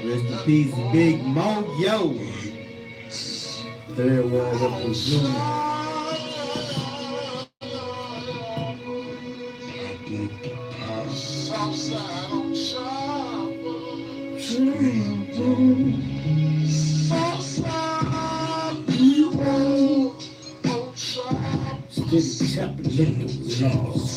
Rest in peace, Big Mo, yo. Third World Revolution. Steady chopping windows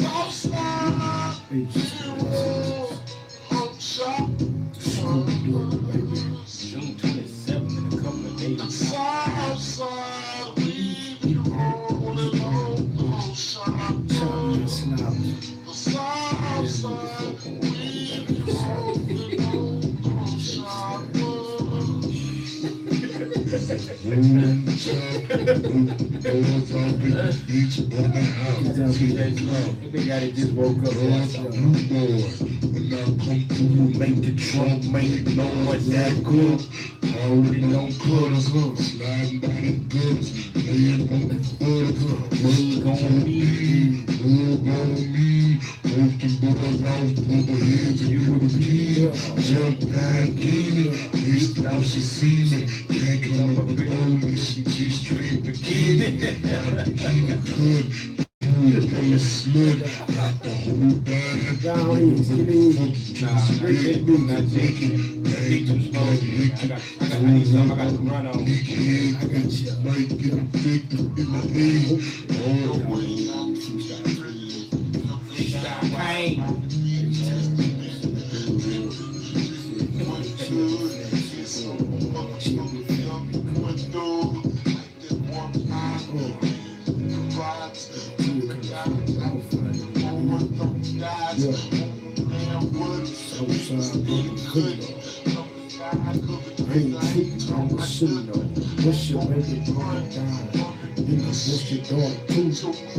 June 27th in a couple of days. Everybody just woke up. Make the trunk, make the noise that good. Already know good. Sliding by the goods. Laying on the foot. Word on me. Word on me. Posting boys out. Put the hands in your key. Jump back in. This now she see me. Cranking up a big she just straight bikini. Good. On the slug, got the whole bag down. Not taking it. Too slow. I need some. I got to run on. I got you. Might get a victim in the name. What's your baby going down? What's your dog too?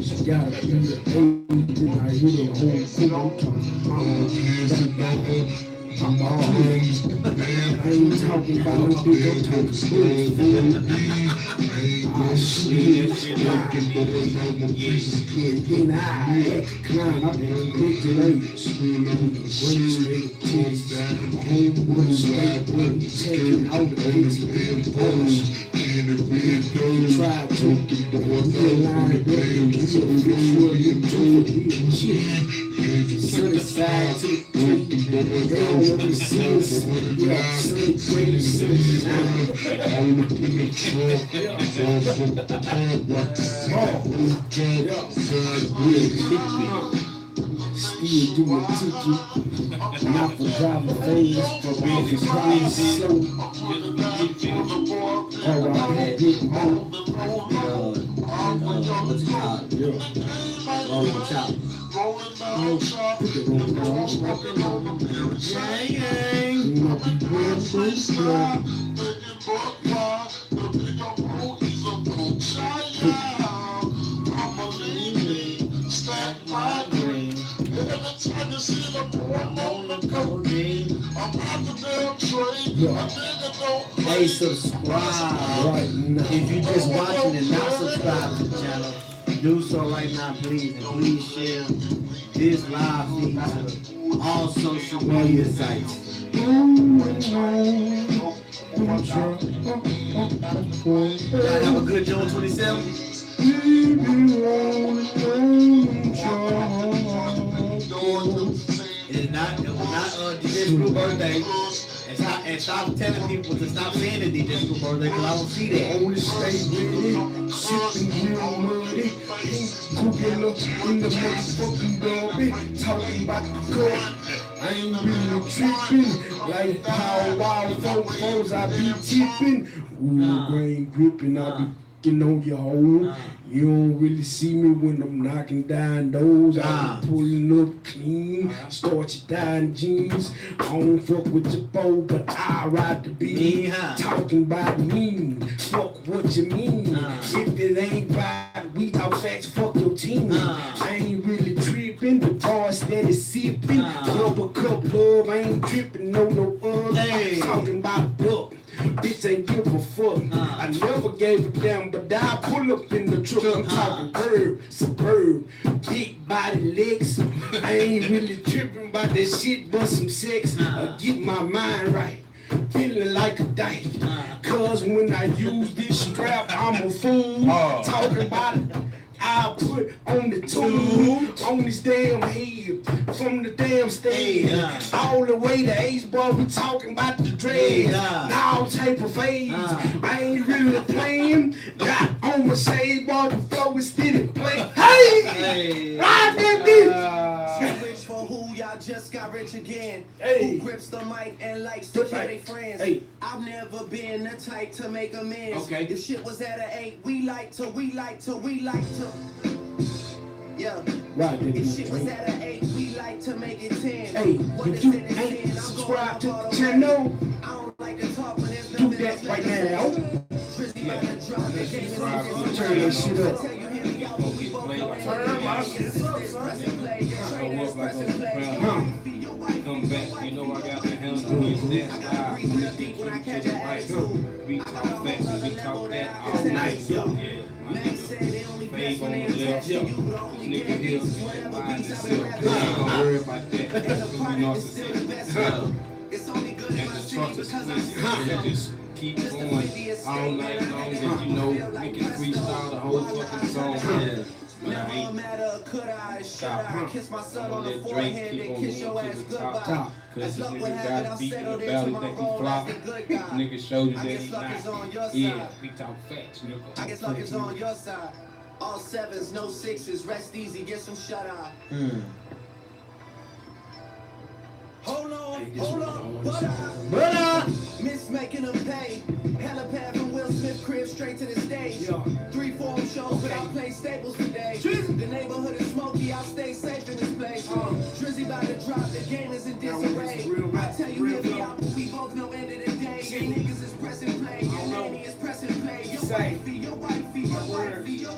She gotta be a baby. Then I hear the whole cool. I'm all hands. I ain't talking about no big, I'm talking school. I see it. Then I climb up and big delays. Homewood straight with taking out the big boys. Try to realign it, certified to they don't want to see us. Yeah, celebrate Still doing tiki, not for driving phase, for being crazy slow. Oh, I had big more. What's it called? Yeah. Rolling chop. Hey, subscribe right now. If you just watching and not subscribed to the channel, do so right now, please. And please share this live feed to all social media sites. Y'all have a good June 27th. It was not DJ Screw birthday. And stop telling people to stop saying the DJ Screw birthday because I don't see that. Only stay with it, sipping real money, cooking up in the motherfucking derby, talking about the court. I ain't really tripping, like how wild folks I be tipping. Ooh, grain gripping, I be on your hole. You don't really see me when I'm knocking down doors. I'm pulling up clean, start your dying jeans. I don't fuck with your bow, but I ride the beat. Talking about me, fuck what you mean. If it ain't right, we talk facts, fuck your team. I love, I ain't tripping, no Hey. talking about book. Bitch ain't give a fuck. I never gave a damn, but I pull up in the truck. I'm talking curb, superb, big body legs. I ain't really tripping about that shit, but some sex. Get my mind right. Feeling like a dyke. Cause when I use this strap, I'm a fool. Talking about it. I put on the tune on this damn head from the damn stage all the way to Ace Boy. We talking about the dreads, all type of fades. I ain't really playing. Got on my shade, boy. The flow is still play. Hey, ride that bitch. Rich for who y'all just got rich again. Hey. Who grips the mic and likes to tell their friends. Hey. I've never been the type to make amends. Okay. If shit was at an 8, we like to. Yeah. Right, If shit was at an 8, we like to make it 10. Hey, What if is you it at ain't 10? I'm subscribed to going the up channel, I don't like to talk, but there's do nothing that else right left to now. say. Drizzy about to drop the game and Turn that shit up. tell you, hear me out, but we both know press and play. Your train is press and play. Come back, you know I got the hands on this I gotta breathe real deep when I catch an attitude. We talk fast and we talk that all night. Yeah, my Max said they nigga only Fave best on when the they left. attach to you. The This only nigga game here is can whatever find beats I himself. rap I ain't gonna to. worry about that. And the Because we product is still the narcissistic. best. It's only good in And my the city trust is because I'm explicit. Just keep going all night long and you know we can freestyle the whole fucking song. But I Never ain't matter, could I, should I kiss my son on the let Drake forehead keep and on kiss going your to ass the goodbye. top. Cause As this luck would nigga have it, got I'm beat in the settled into belly, my think he role as flop. the good This guy. nigga showed you I that guess he luck is not. on your Yeah, side. we talk facts, I nigga. guess luck is on your side. All 7s, no 6s, rest easy, get some shut eye. Hold on, but Miss making them pay. Helipad from Will Smith crib straight to the stage. 3 4 shows, but I'll play staples today. The neighborhood is smoky, I'll stay safe in this place. Drizzy about to drop, the game is in disarray. I tell you, hear me out, but we both know end of the day. Your niggas is pressing play, your lady is pressing play. Your wifey, your wifey, your wifey, your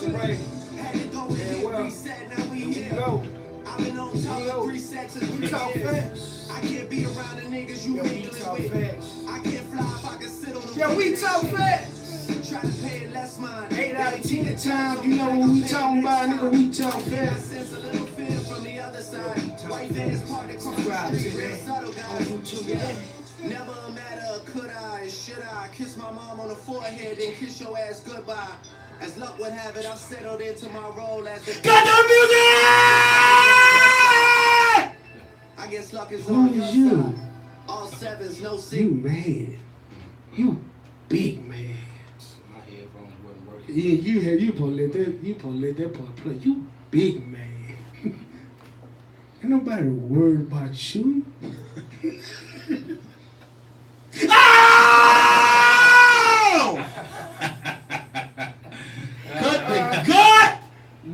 wifey. Had to go and get reset, now we here. I've been on top of 3 sets and 3 years. I can't be around the niggas you mingling with. I can't fly if I can sit on the We talk facts. Try to pay it less mine. 8 out of 10 times, you know what we talking about, nigga. We talk I facts. sense a little fear from the other side. White vans parked across the street. Real subtle guys. Yeah. Never a matter of could I, should I kiss my mom on the forehead and kiss your ass goodbye. As luck would have it, I've settled into my role as the Got music! I guess luck is Who on your is you? side. All 7s, no 6. You man. You big man. My headphones wasn't working. Yeah, you supposed to let that part play. You big man. Ain't nobody worried about you. Cut the god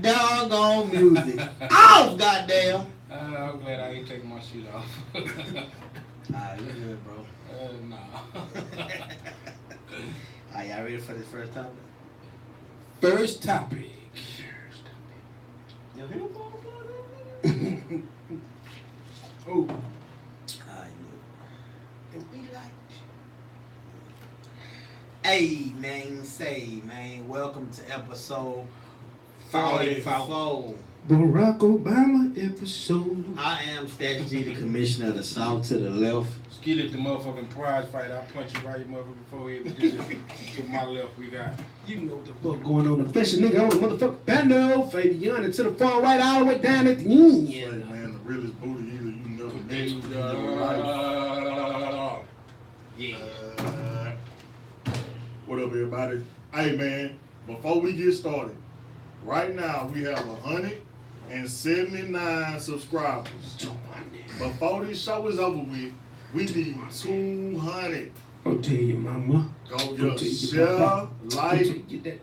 doggone music off, goddamn. I'm glad I ain't taking my shit off. Alright, you good, bro. Nah. Alright, y'all ready for this first topic? First topic. You hear about Oh, Alright, look. And we like Hey, man, welcome to episode 44. Barack Obama episode. I am Stats G, the commissioner of the South to the left. Skillet the motherfucking prize fight. I'll punch you right in your motherfucking forehead. To my left, we got. You know what the fuck going on. The fashion nigga on the motherfucking bando. Fabian to the far right, all the way down at the end. Man, the realest booty either you never met in your life. Yeah. What up, everybody? Hey, man, before we get started, right now we have 179 subscribers. Before this show is over with, we need 200. I'll tell you, mama. Go I'll just tell you, share, papa. like,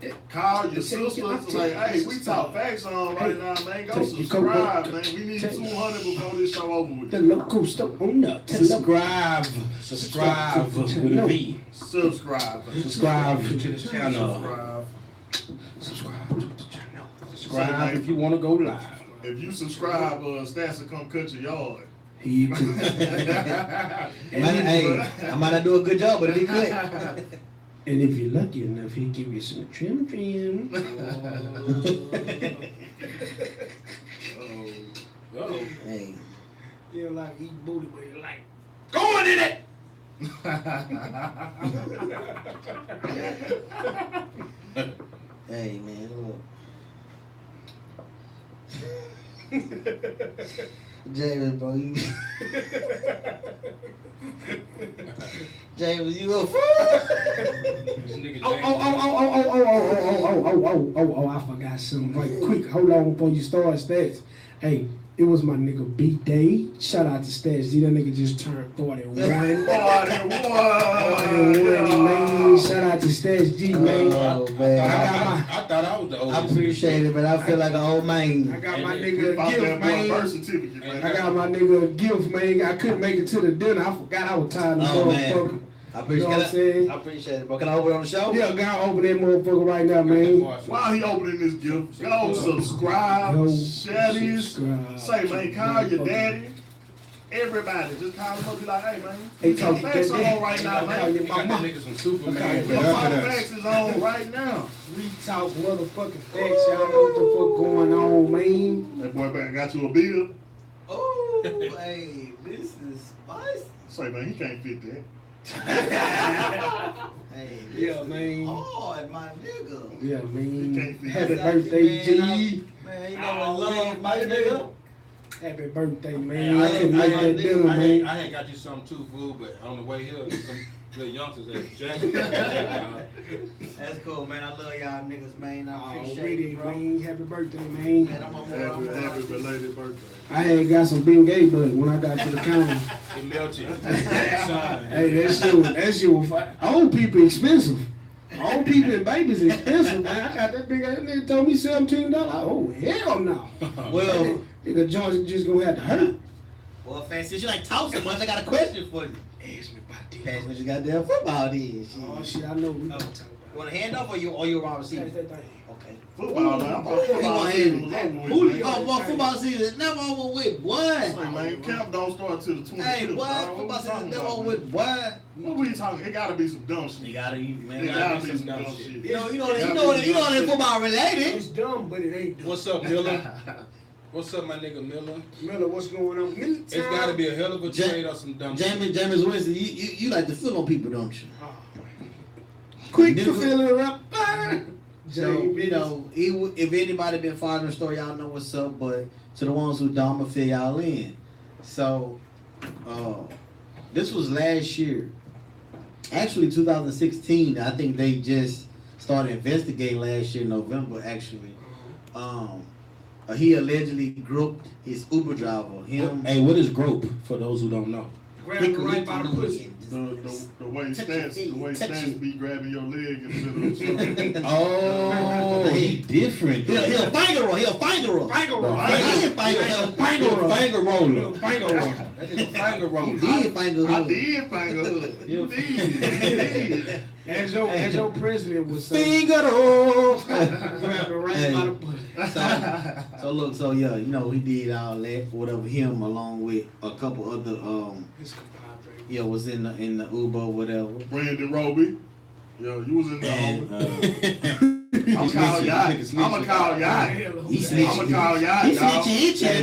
that. call your I'll tell you, sisters, I'll tell like, you, hey, we sister. talk facts on right now, man. Go Tell you, subscribe, come man. on. We need Tell you. 200 before this show over with. The local stuff on up. Subscribe with a V. Subscribe. Subscribe to the channel. Subscribe. Subscribe to the channel. Subscribe if you want to go live. If you subscribe, Stats will come cut your yard. He too. Hey, I might not do a good job, but it'll be good. And if you're lucky enough, he'll give you some trim. Oh. Hey. You know, like eat booty, but you're like, going in it! Hey, man, look. James, bro, you. James, you a fool? This nigga Oh, I forgot something right quick. Hold on before you start stats. Hey, it was my nigga B-Day. Shout out to Stats G. That nigga just turned 41. 41, man. Shout out to Stats G, man. Oh, man. I thought I was the I oldest. appreciate it, but I feel like an old man. I got my nigga a About gift, that boy birth man. certificate, man. I got my nigga a gift, man. I couldn't make it to the dinner. I forgot I was tired of Oh, man. motherfucker. I You know what I'm appreciate it. saying? I appreciate it, bro. Can I open it on the show? Yeah, God, open that motherfucker right now, man. While he opening this gift, go subscribe, Yo, share this, subscribe. say, man, call your daddy. Everybody, just call him up, be like, hey, man, Hey, talk to facts that on daddy. right now, Call man. your Got that mama. nigga some Superman. Okay. The facts is on right now. We talk motherfucking facts. Y'all know what the fuck going on, man. That boy back got you a bill. Oh, hey, this is spicy. Say, man, he can't fit that. Hey, Yeah, man. hard, my nigga. Yeah, man. can't be- Happy That's birthday, man, G. Man, you know I love my nigga. Happy birthday, I man. I couldn't make that dinner, man. had got you something too, fool, but on the way here, some little youngsters had jacked. That's cool, man. I love y'all niggas, man. I Oh, appreciate really, it, bro. man. Happy birthday, Man, man. I'm on Happy belated birthday. I had got some Big Gay bud when I got to the county. It melted. Hey, that shit was fine. Old people expensive. Old people and babies expensive, man. I got that big ass nigga told me $17. Oh, hell no. Well, Nigga, George just gonna have to hurt. well, fan, since you like talk so much, I got a question for you. Ask me about that. Pass me your goddamn football then. Oh, shit, I know we gonna talk You about want a handoff or you around it. receiver? That's that thing. Okay. Football, man. I'm He football want season him. was over with, man. Oh, boy, football season is never over with. Say, What? man, camp don't start till the 25th. Hey, dog. what? Football we season talking is never about, over man? with. What? What we talking? It gotta be some dumb shit. You gotta eat, man. It gotta be some dumb shit. You know that football related. It's dumb, but it ain't dumb. What's up, Miller? What's up, my nigga Miller? Miller, what's going on? Miller It's gotta be a hell of a Ja- trade or some dumb shit. James Winston, you like to fill on people, don't you? Quick to Nigga. fill it up. So, you know, if anybody been following the story, y'all know what's up, but to the ones who don't, I'ma fill y'all in. So, this was last year. Actually, 2016, I think they just started investigating last year in November, actually. He allegedly groped his Uber driver. Hey, what is grope for those who don't know? Grab him right by the pussy. The way Touch Stance, your the way feet, touch Stance it. be grabbing your leg in the middle of something. Oh, he different. He'll finger roll. He'll finger roll. Finger roll. He did finger Finger roll. roller. Finger roll. That nigga finger He roller. did finger I roll. did finger hood. You did. As your president would say, Finger roll. grab him right by the pussy. So look, so yeah, you know, he did all that, whatever. Him along with a couple other, It's compadre. yeah, was in the Uber, whatever. Brandon Roby. Yo, you was in the And home. I'm call y'all. I'ma call y'all. he He snitched. I'ma call y'all, He dog. snitching. Hey,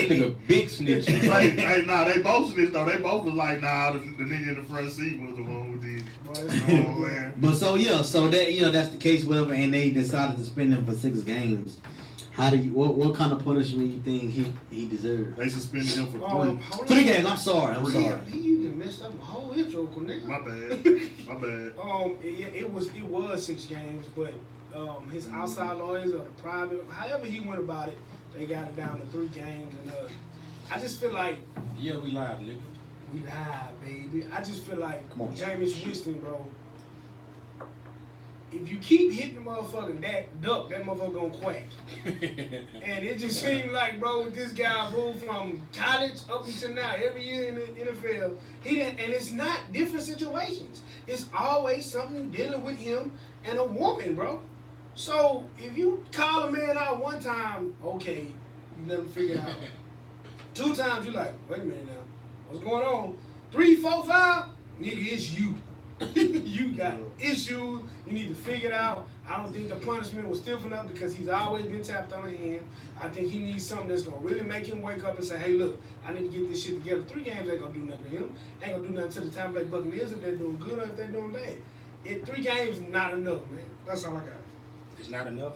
this nigga big snitch. Hey, nah, they both snitched though. They both was like, nah, the nigga in the front seat was the one who did it. Oh, man. But so yeah, so that, you know, that's the case, whatever, and they decided to suspend him for 6 games. How do you? What kind of punishment you think he deserved? They suspended him for 3. hold 3 on. games. I'm sorry. You done messed up my whole intro, nigga. My bad. My bad. It was 6 games, but his outside lawyers or the private, however he went about it, they got it down to 3 games, and I just feel like Yeah, we live, nigga. we live, baby. I just feel like Come on. Jameis Winston, bro. If you keep hitting the motherfucking duck, that motherfucker gonna quack. And it just seemed like, bro, with this guy moved from college up until now, every year in the NFL, he didn't, and it's not different situations. It's always something dealing with him and a woman, bro. So if you call a man out one time, okay, you never figure it out. 2 times, you like, wait a minute now. What's going on? 3, 4, 5, nigga, it's you. You got issues. You need to figure it out. I don't think the punishment was stiff enough because he's always been tapped on the hand. I think he needs something that's going to really make him wake up and say, hey, look, I need to get this shit together. 3 games ain't going to do nothing to him. Ain't going to do nothing to the Tampa Bay Buccaneers if they're doing good or if they're doing bad. 3 games is not enough, man. That's all I got. It's not enough.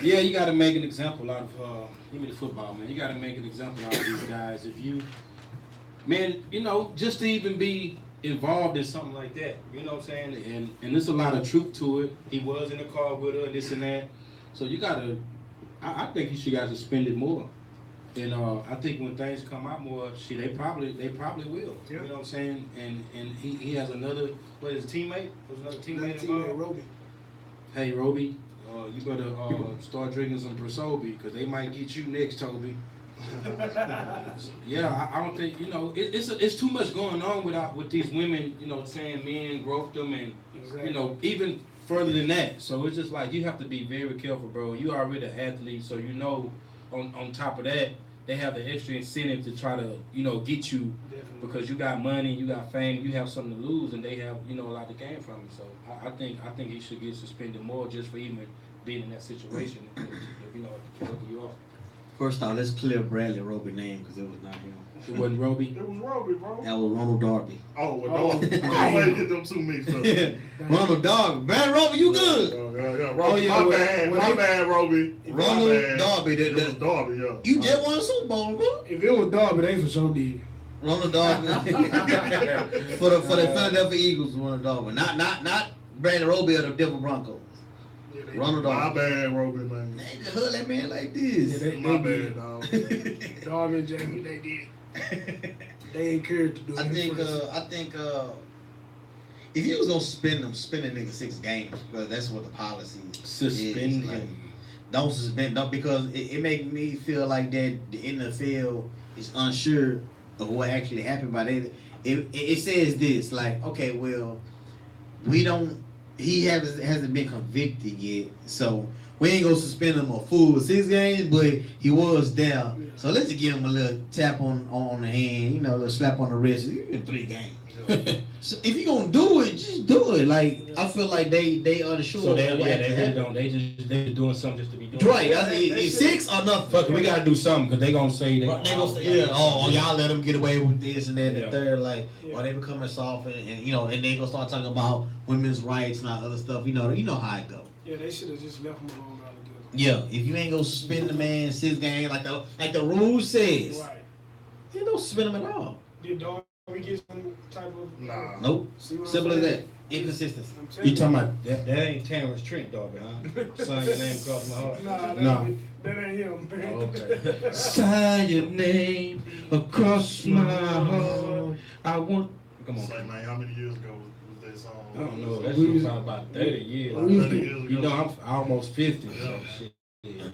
Yeah, you got to make an example out of give me the football, man. You got to make an example out of these guys. If you, man, you know, just to even be involved in something like that, you know what I'm saying? And there's a lot of truth to it. He was in the car with her, this and that. So you got to, I think you should got suspended more. And I think when things come out more, they probably will. Yeah. You know what I'm saying? And he has another, what is his teammate? Was another teammate involved? Roby. Hey, Roby. You better start drinking some Prosobi because they might get you next, Toby. Yeah, I don't think, you know, it's too much going on with these women, you know, saying men groped them and, you know, even further than that. So it's just like you have to be very careful, bro. You already an athlete, so you know on top of that, they have the extra incentive to try to, you know, get you because you got money, you got fame, you have something to lose, and they have, you know, a lot to gain from it. So I think he should get suspended more just for even being in that situation, you know, you off. First off, let's clear Bradley Roby's name because it was not him. It wasn't Roby? It was Roby, bro. That was Ronald Darby. Oh, well, Darby. I always get them 2 mixed up. Ronald Darby. Bradley Roby, you good? Yeah. Roby, my bad, Roby. Ronald Darby. It was Darby, yeah. You just won a Super Bowl, bro. If it was Darby, they for sure did. Ronald Darby. for the Philadelphia Eagles, Ronald Darby. Not Bradley Roby of the Denver Broncos. Ronald Darby. My bad, Roby, man. They just hurt that man like this. Yeah, My bad, dog. Darby and Jamie, they did. They ain't cared to do it. I think if you was gonna suspend them, suspend a nigga 6 games because that's what the policy Suspend is. Like, him. don't suspend them because it make me feel like that the NFL is unsure of what actually happened. But it says this like, okay, well, he hasn't been convicted yet, so we ain't gonna suspend him a full 6 games, but he was there. So let's just give him a little tap on the hand, you know, a little slap on the wrist. In 3 games. So if you gonna do it, just do it. Like I feel like they unsure. So they really don't. They doing something just to be doing. Right. It's 6 or nothing. Fuck it, we gotta do something because they gonna say yeah. Oh, y'all let them get away with this and that and the third. Like, or they becoming soft and you know, and they gonna start talking about women's rights and all other stuff. You know how it go. Yeah, they should have just left him alone altogether. Yeah, if you ain't gonna suspend the man 6 games like the rule says, Right. You don't suspend him at all. Did Darby get some type of? Nah. Nope. Simple as that. Inconsistency. You talking about that ain't Terrence Trent, dog, huh? Sign your name across my heart. Nah, that ain't him, man. Oh, okay. Sign your name across my heart. I want. Come on. Say, man, how many years ago was that song? I don't know. That shit probably about 30 years. 30 years ago. You know, I'm almost 50. So shit. Yeah.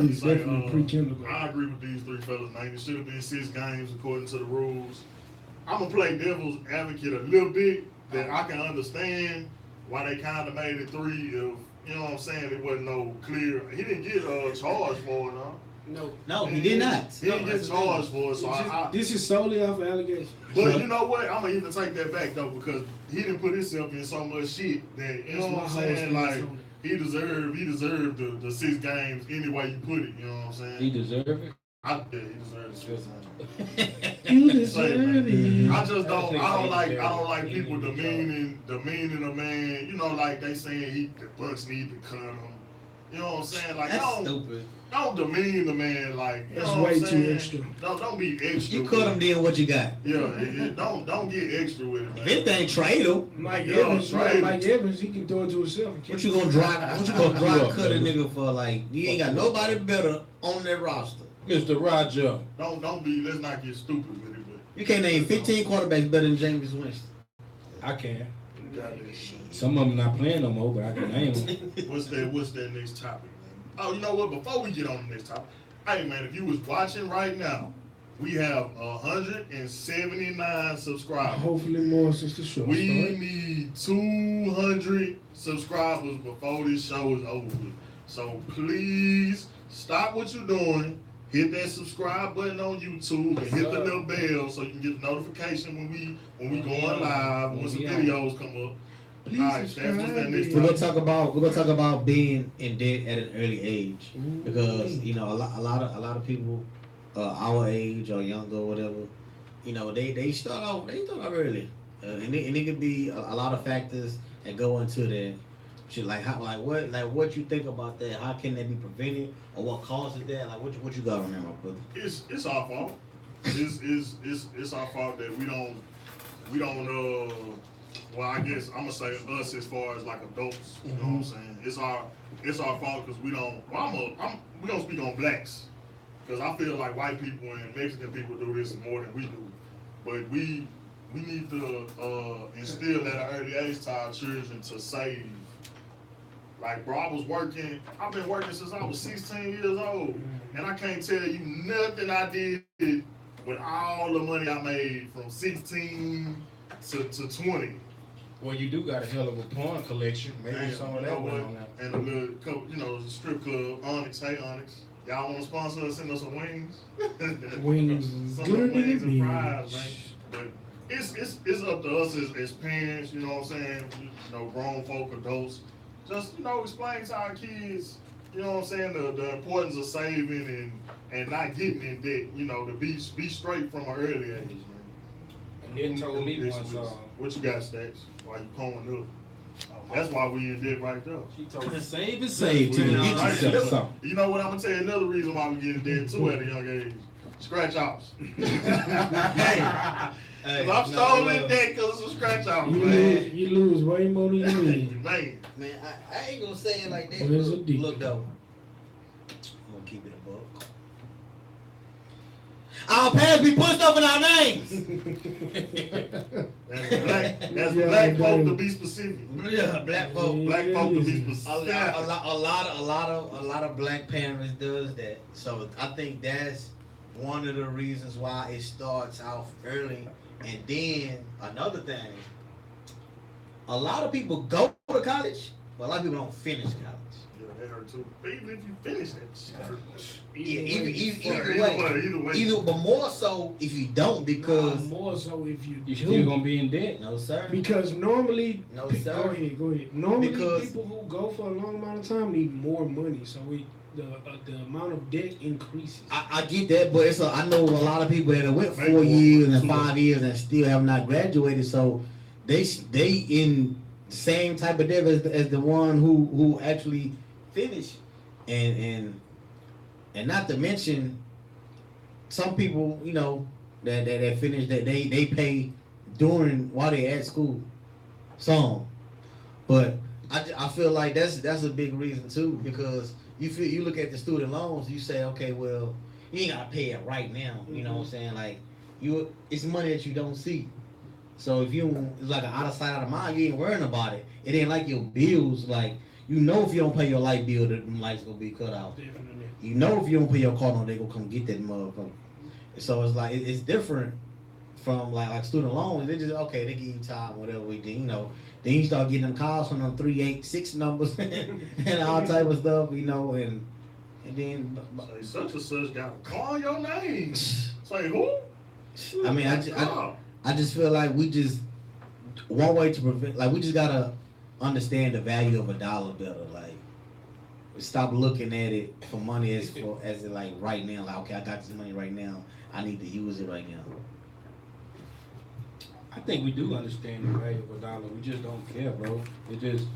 He's definitely pre-kindergarten. I agree with these 3 fellas, man. It should have been 6 games according to the rules. I'm gonna play devil's advocate a little bit that I can understand why they kind of made it 3. If you know what I'm saying, it wasn't no clear. He didn't get charged for it, huh? No, he did not. He didn't get charged for it, so This is solely off of allegations. But you know what? I'm gonna even take that back though because he didn't put himself in so much shit that you know what I'm saying. Like he deserved the 6 games any way you put it. You know what I'm saying? He deserved it. He deserved the 6 games. You deserve it. I don't like people demeaning a man. You know, like they saying the Bucks need to cut him. You know what I'm saying? Like That's stupid. Don't demean the man. Like you That's know what way I'm too saying? extra. Don't be extra. You cut him, then what you got? Yeah, don't get extra with it, man. If anything, trade him. Mike Yeah, Evans, right. Mike Evans, he can do it to himself. What you gonna dry cut a nigga for? Like you ain't got nobody better on that roster. Mr. Roger. Let's not get stupid with it, but You can't name 15 quarterbacks better than James Winston. I can. Some of them not playing no more, but I can name them. what's that next topic, man? Oh, you know what? Before we get on the next topic, hey man, if you was watching right now, we have 179 subscribers. Hopefully more since the show We started. need 200 subscribers before this show is over with. So please stop what you're doing. hit that subscribe button on YouTube and hit the little bell so you can get the notification when we going live, when some videos come up. All right, that's what's that next We're time. gonna talk about being in debt at an early age because you know a lot of people our age or younger or whatever, you know they start off early, and it could be a lot of factors that go into that. Shit, what you think about that? How can that be prevented, or what causes that? Like what you got on there, my brother? It's our fault. It's our fault that we don't well, I guess I'm gonna say us as far as like adults. You know what I'm saying? It's our fault because we don't. Well, we gonna speak on blacks because I feel like white people and Mexican people do this more than we do. But we need to instill at an early age to our children to save. Like, bro, I've been working since I was 16 years old, and I can't tell you nothing I did with all the money I made from 16 to 20. Well, you do got a hell of a porn collection. Maybe some of that went on that. And a little couple, strip club, Onyx, hey Onyx. Y'all want to sponsor us, send us some wings? Wings. Some Good wings and to fries, man. But it's up to us as parents, you know what I'm saying? You know, grown folk, adults. Just, explain to our kids, you know what I'm saying, the importance of saving and not getting in debt, to be straight from an early age, man. And then told me once, what you got, Stacks? Why you pulling up? That's why we in debt right there. she told me save till you get yourself something. You know what, I'm gonna tell you another reason why we get in debt too at a young age. Scratch offs. Hey, I'm stolen debt because of some scratch offs, man. You lose way more than you win. Man. Man, I ain't gonna say it like that. Well, it's a deal. Look though, I'm gonna keep it a buck. Our parents be putting stuff in our names. That's black folk to be specific. Yeah, black folk. Black folk to be A specific. lot of black parents does that. So I think that's one of the reasons why it starts off early. And then another thing, a lot of people go to college, but a lot of people don't finish college. Yeah, that hurt too. But even if you finish that shit. Either way. But more so if you don't, because more so if you You do. still gonna be in debt. no sir. Because normally, No, go sir. ahead. Normally, Because- people who go for a long amount of time need more money, so the amount of debt increases. I get that, but I know a lot of people that have went Maybe 4 more years and too. 5 years and still have not graduated. So they in the same type of debt as the one who actually finished, and not to mention some people that finish that they pay while they at school. Some, but I feel like that's a big reason too, because you look at the student loans, you say, okay, well, you ain't gotta pay it right now. You know what I'm saying? Like it's money that you don't see. So if it's like an out of sight, out of mind, you ain't worrying about it. It ain't like your bills. Like if you don't pay your light bill, the lights gonna be cut out. Definitely. If you don't pay your car note, they gonna come get that motherfucker. So it's like it's different from like student loans. They just they give you time, whatever we do, Then you start getting them calls from them 386 numbers and all type of stuff, and then. Say such and such got to call your name. Say who? I mean, I just feel like one way to prevent, like we just gotta understand the value of a dollar better. Like, stop looking at it for money as like right now. Like, okay, I got this money right now. I need to use it right now. I think we do understand the value of a dollar. We just don't care, bro. It just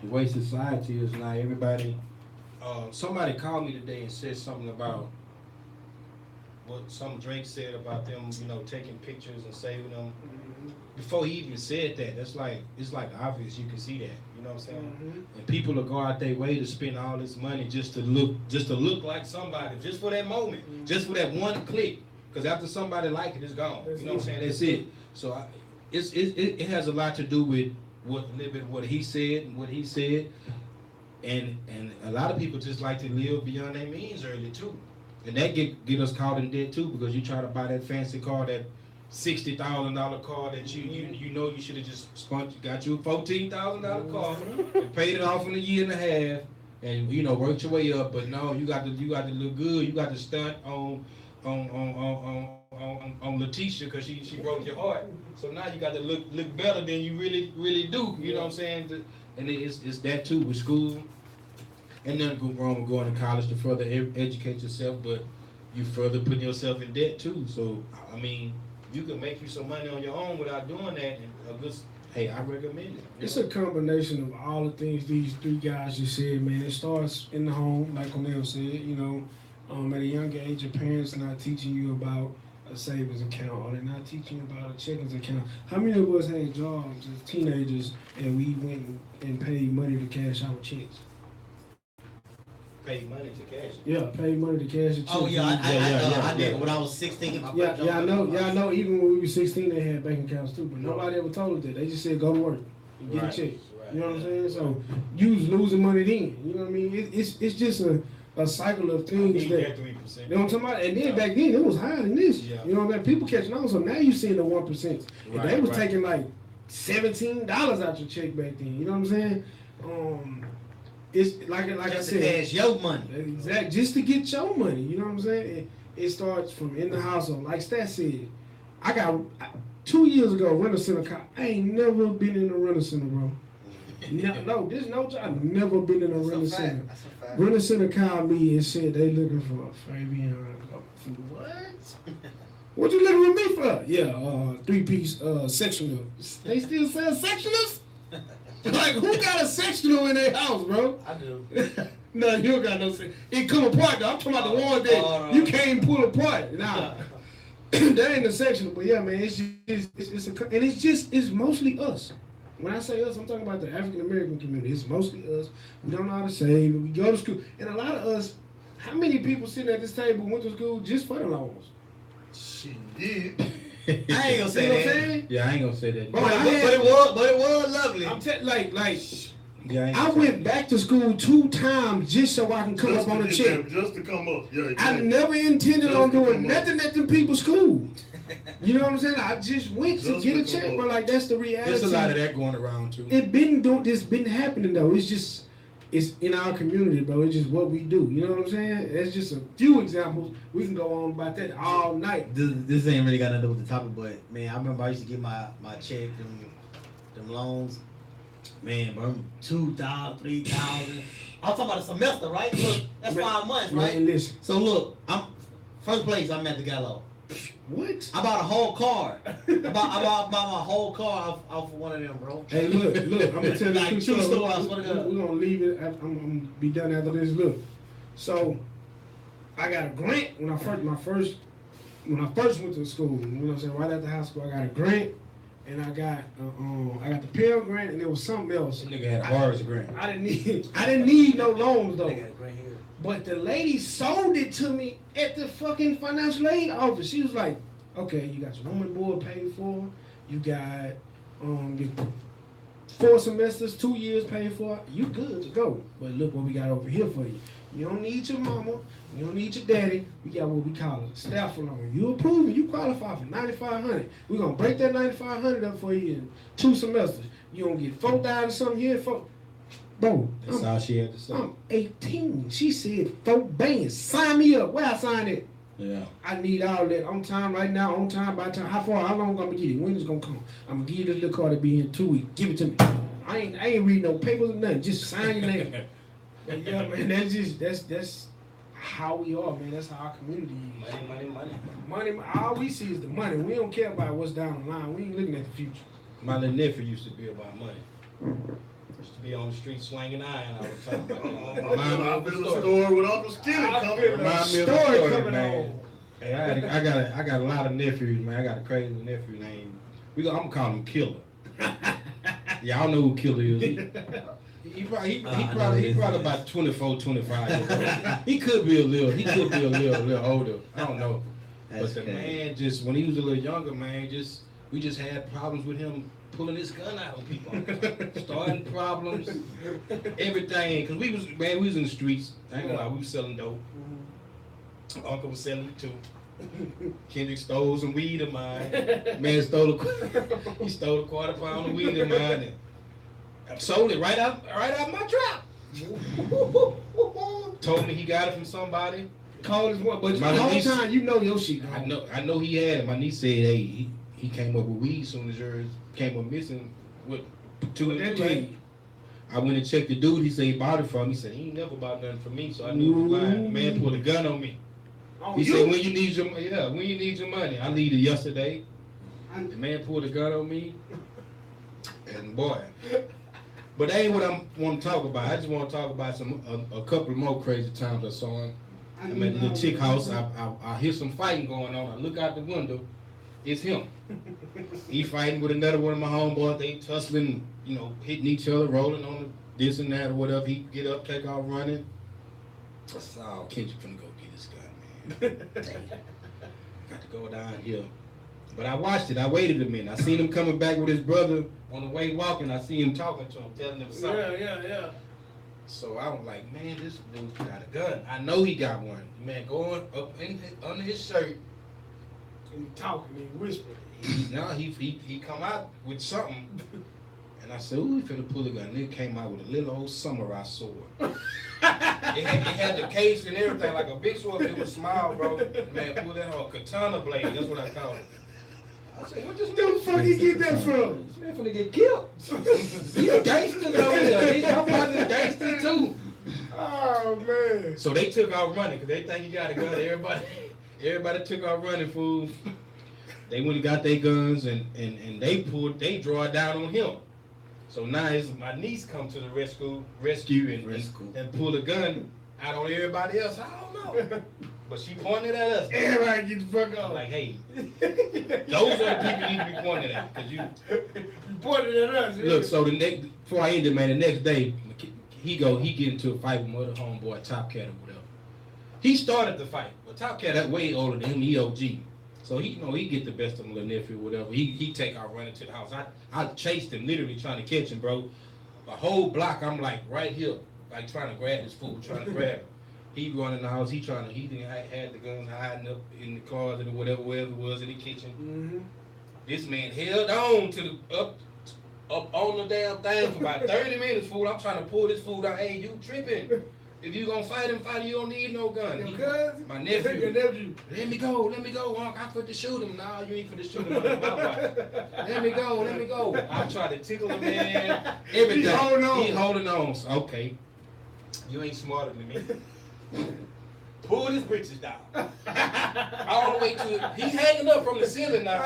the way society is now. Everybody. Somebody called me today and said something about what some Drake said about them, taking pictures and saving them. Before he even said that, it's like obvious. You can see that. You know what I'm saying? And people will go out their way to spend all this money just to look like somebody, just for that moment, just for that one click. Because after somebody like it, it's gone. You know what I'm saying? That's it. So it has a lot to do with what he said and what he said, and a lot of people just like to live beyond their means early too, and that get us caught in debt too, because you try to buy that fancy car, that $60,000 car that you should have just got you a $14,000 car and paid it off in a year and a half, and you know work your way up. But no, you got to look good. You got to stunt on Letitia because she broke your heart. So now you got to look better than you really do. You know what I'm saying? And it's that too with school. And nothing wrong with going to college to further educate yourself, but you further putting yourself in debt too. So I mean, you can make you some money on your own without doing that. And hey, I recommend it. It's a combination of all the things these three guys just said, man. It starts in the home, like Cornell said, you know, at a young age, your parents not teaching you about a savings account, or they're not teaching you about a checkings account. How many of us had jobs as teenagers and we went and paid money to cash our checks? Pay money to cash. Yeah, pay money to cash a check. Oh yeah, I did when I was 16. I know. Even when we were 16, they had bank accounts too, but nobody ever told us that. They just said go to work and get a check. Right. You know what I'm saying? So you was losing money then. You know what I mean? It's just a cycle of things that. 3%. You know what I'm talking about? And then back then it was higher than this. Yeah. You know what I mean? People catching on. So now you seeing the 1%. And they was taking like $17 out your check back then. You know what I'm saying? It's like I said, cash your money. Exactly, just to get your money. You know what I'm saying? It starts from in the household. Like Stat said, I got 2 years ago Renter Center car. I ain't never been in a Renter Center, bro. No, there's no job. I've never been in a Renter Center. Renter Center called me and said they looking for a Fabian. What? What you looking with me for? Yeah, 3-piece sectional. They still sell sectionals? Like, who got a sectional in their house, bro? I do. No, you don't got no sectional. It come apart, though. I'm talking about the one that you can't pull apart. Nah, that ain't a sectional. But yeah, man, it's mostly us. When I say us, I'm talking about the African American community. It's mostly us. We don't know how to save. We go to school, and a lot of us. How many people sitting at this table went to school just for the loans? She did. I ain't gonna say that. Yeah, I ain't gonna say that. Bro, But it was lovely. I'm Yeah, I went back to school 2 times just so I can come Just up on to a get check. them, just to come up. Yeah, I exactly. never intended Just on to doing come up. nothing at them people's school. You know what I'm saying? I just went to Just get a to check, come but up. like that's the reality. there's a lot of that going around too. It's been happening though. It's in our community, bro. It's just what we do. You know what I'm saying? It's just a few examples. We can go on about that all night. This ain't really got nothing to do with the topic, but man, I remember I used to get my check, them loans. Man, bro, 2,000, 3,000. I'm talking about a semester, right? Look, that's 5 months, right? Man, listen. So look, I'm first place. I'm at the Gallo. What? I bought a whole car. I bought my whole car off of one of them, bro. Hey, look, I'm gonna tell you Like a true quick story. story, I swear to God. We're gonna leave it. I'm gonna be done after this. Look, so I got a grant when I first went to school. You know what I'm saying? Right after high school, I got a grant, and I got the Pell Grant, and there was something else. This nigga had a Horace Grant. I didn't need no loans though. But the lady sold it to me at the fucking financial aid office. She was like, okay, you got your room and board paid for. You got your 4 semesters, 2 years paid for. You good to go. But look what we got over here for you. You don't need your mama. You don't need your daddy. We got what we call a staff loan. You approve it. You qualify for $9,500. We're going to break that $9,500 up for you in 2 semesters. You don't get $4,000 something here. Bro, That's all she had to say. I'm 18. She said, bang, sign me up. Where I sign it? Yeah. I need all that on time right now, on time, by time. How long I'm gonna get it? When it's gonna come? I'm gonna give you this little card to be in 2 weeks. Give it to me. I ain't reading no papers or nothing. Just sign your name. And yeah, man, that's how we are, man. That's how our community is. Money. All we see is the money. We don't care about what's down the line. We ain't looking at the future. My little nephew used to be about money. Used to be on the street swinging iron all the time. I feel the story with Uncle Skinny coming. Remind me of Story the story, coming man. on. Hey, I got a lot of nephews, man. I got a crazy nephew named. I'm gonna call him Killer. Y'all know who Killer is. He probably about 24, 25 years old. He could be a little older. I don't know. But the man just when he was a little younger, man, we just had problems with him pulling his gun out on people, starting problems, everything. Cause we was in the streets. I ain't gonna lie, we was selling dope. Uncle was selling it too. Kendrick stole some weed of mine. Man stole a quarter pound of weed of mine and sold it right out my trap. Told me he got it from somebody. Cold as what? But My the whole niece- time you know your shit. I know he had it. My niece said, hey, he came up with weed as soon as yours came up missing with 2 and 3. I went and checked the dude. He said he bought it from me. He said he ain't never bought nothing from me, so I knew he was lying. The man pulled a gun on me. He said when you need your money. I needed it yesterday. The man pulled a gun on me, and boy. But that ain't what I want to talk about. I just want to talk about a couple of more crazy times I saw him. I'm at the little chick house. I hear some fighting going on. I look out the window. It's him. He fighting with another one of my homeboys. They tussling, hitting each other, rolling on this and that or whatever. He get up, take off running. I said, oh, Kendrick finna go get this guy, man. Got to go down here. But I watched it. I waited a minute. I seen him coming back with his brother on the way walking. I see him talking to him, telling him something. Yeah. So I was like, man, this dude got a gun. I know he got one. Man, going up under his shirt. And he talking, he whispering. He come out with something. And I said, ooh, he finna pull a gun. And it came out with a little old samurai sword. it had the case and everything, like a big sword. It was small, bro. Man, pull that whole katana blade. That's what I call it. I said, what this Where the fuck you get that from? This man finna get killed. He's gangsters over here. He's gangsters too. Oh, man. So they took off running because they think he got a gun. Everybody took off running, fool. They went and got their guns and they draw it down on him. So now my niece come to the rescue and pull a gun out on everybody else. I don't know. But she pointed at us. Everybody get the fuck I'm off. like, hey, those are the people you need to be pointed at. Cause you pointed at us. look, so before I ended, man, the next day, he get into a fight with my other homeboy, Top Cat or whatever. He started the fight, but Top Cat is way older than him, he OG. So he get the best of my little nephew, whatever. He take out running to the house. I chased him, literally trying to catch him, bro. A whole block, I'm like right here, like trying to grab this fool, trying to grab him. He running the house, he didn't had the guns hiding up in the closet or whatever it was in the kitchen. Mm-hmm. This man held on to the up on the damn thing for about 30 minutes, fool. I'm trying to pull this fool down. Hey, you tripping. If you gonna fight him, you don't need no gun. My nephew. Your nephew. Let me go, Unc. I finna shoot him. No, you ain't finna shoot him. Let me go. I'm trying to tickle him, man. Everything. He holding on. So, okay. You ain't smarter than me. Pull his britches down. All the way to he's hanging up from the ceiling now.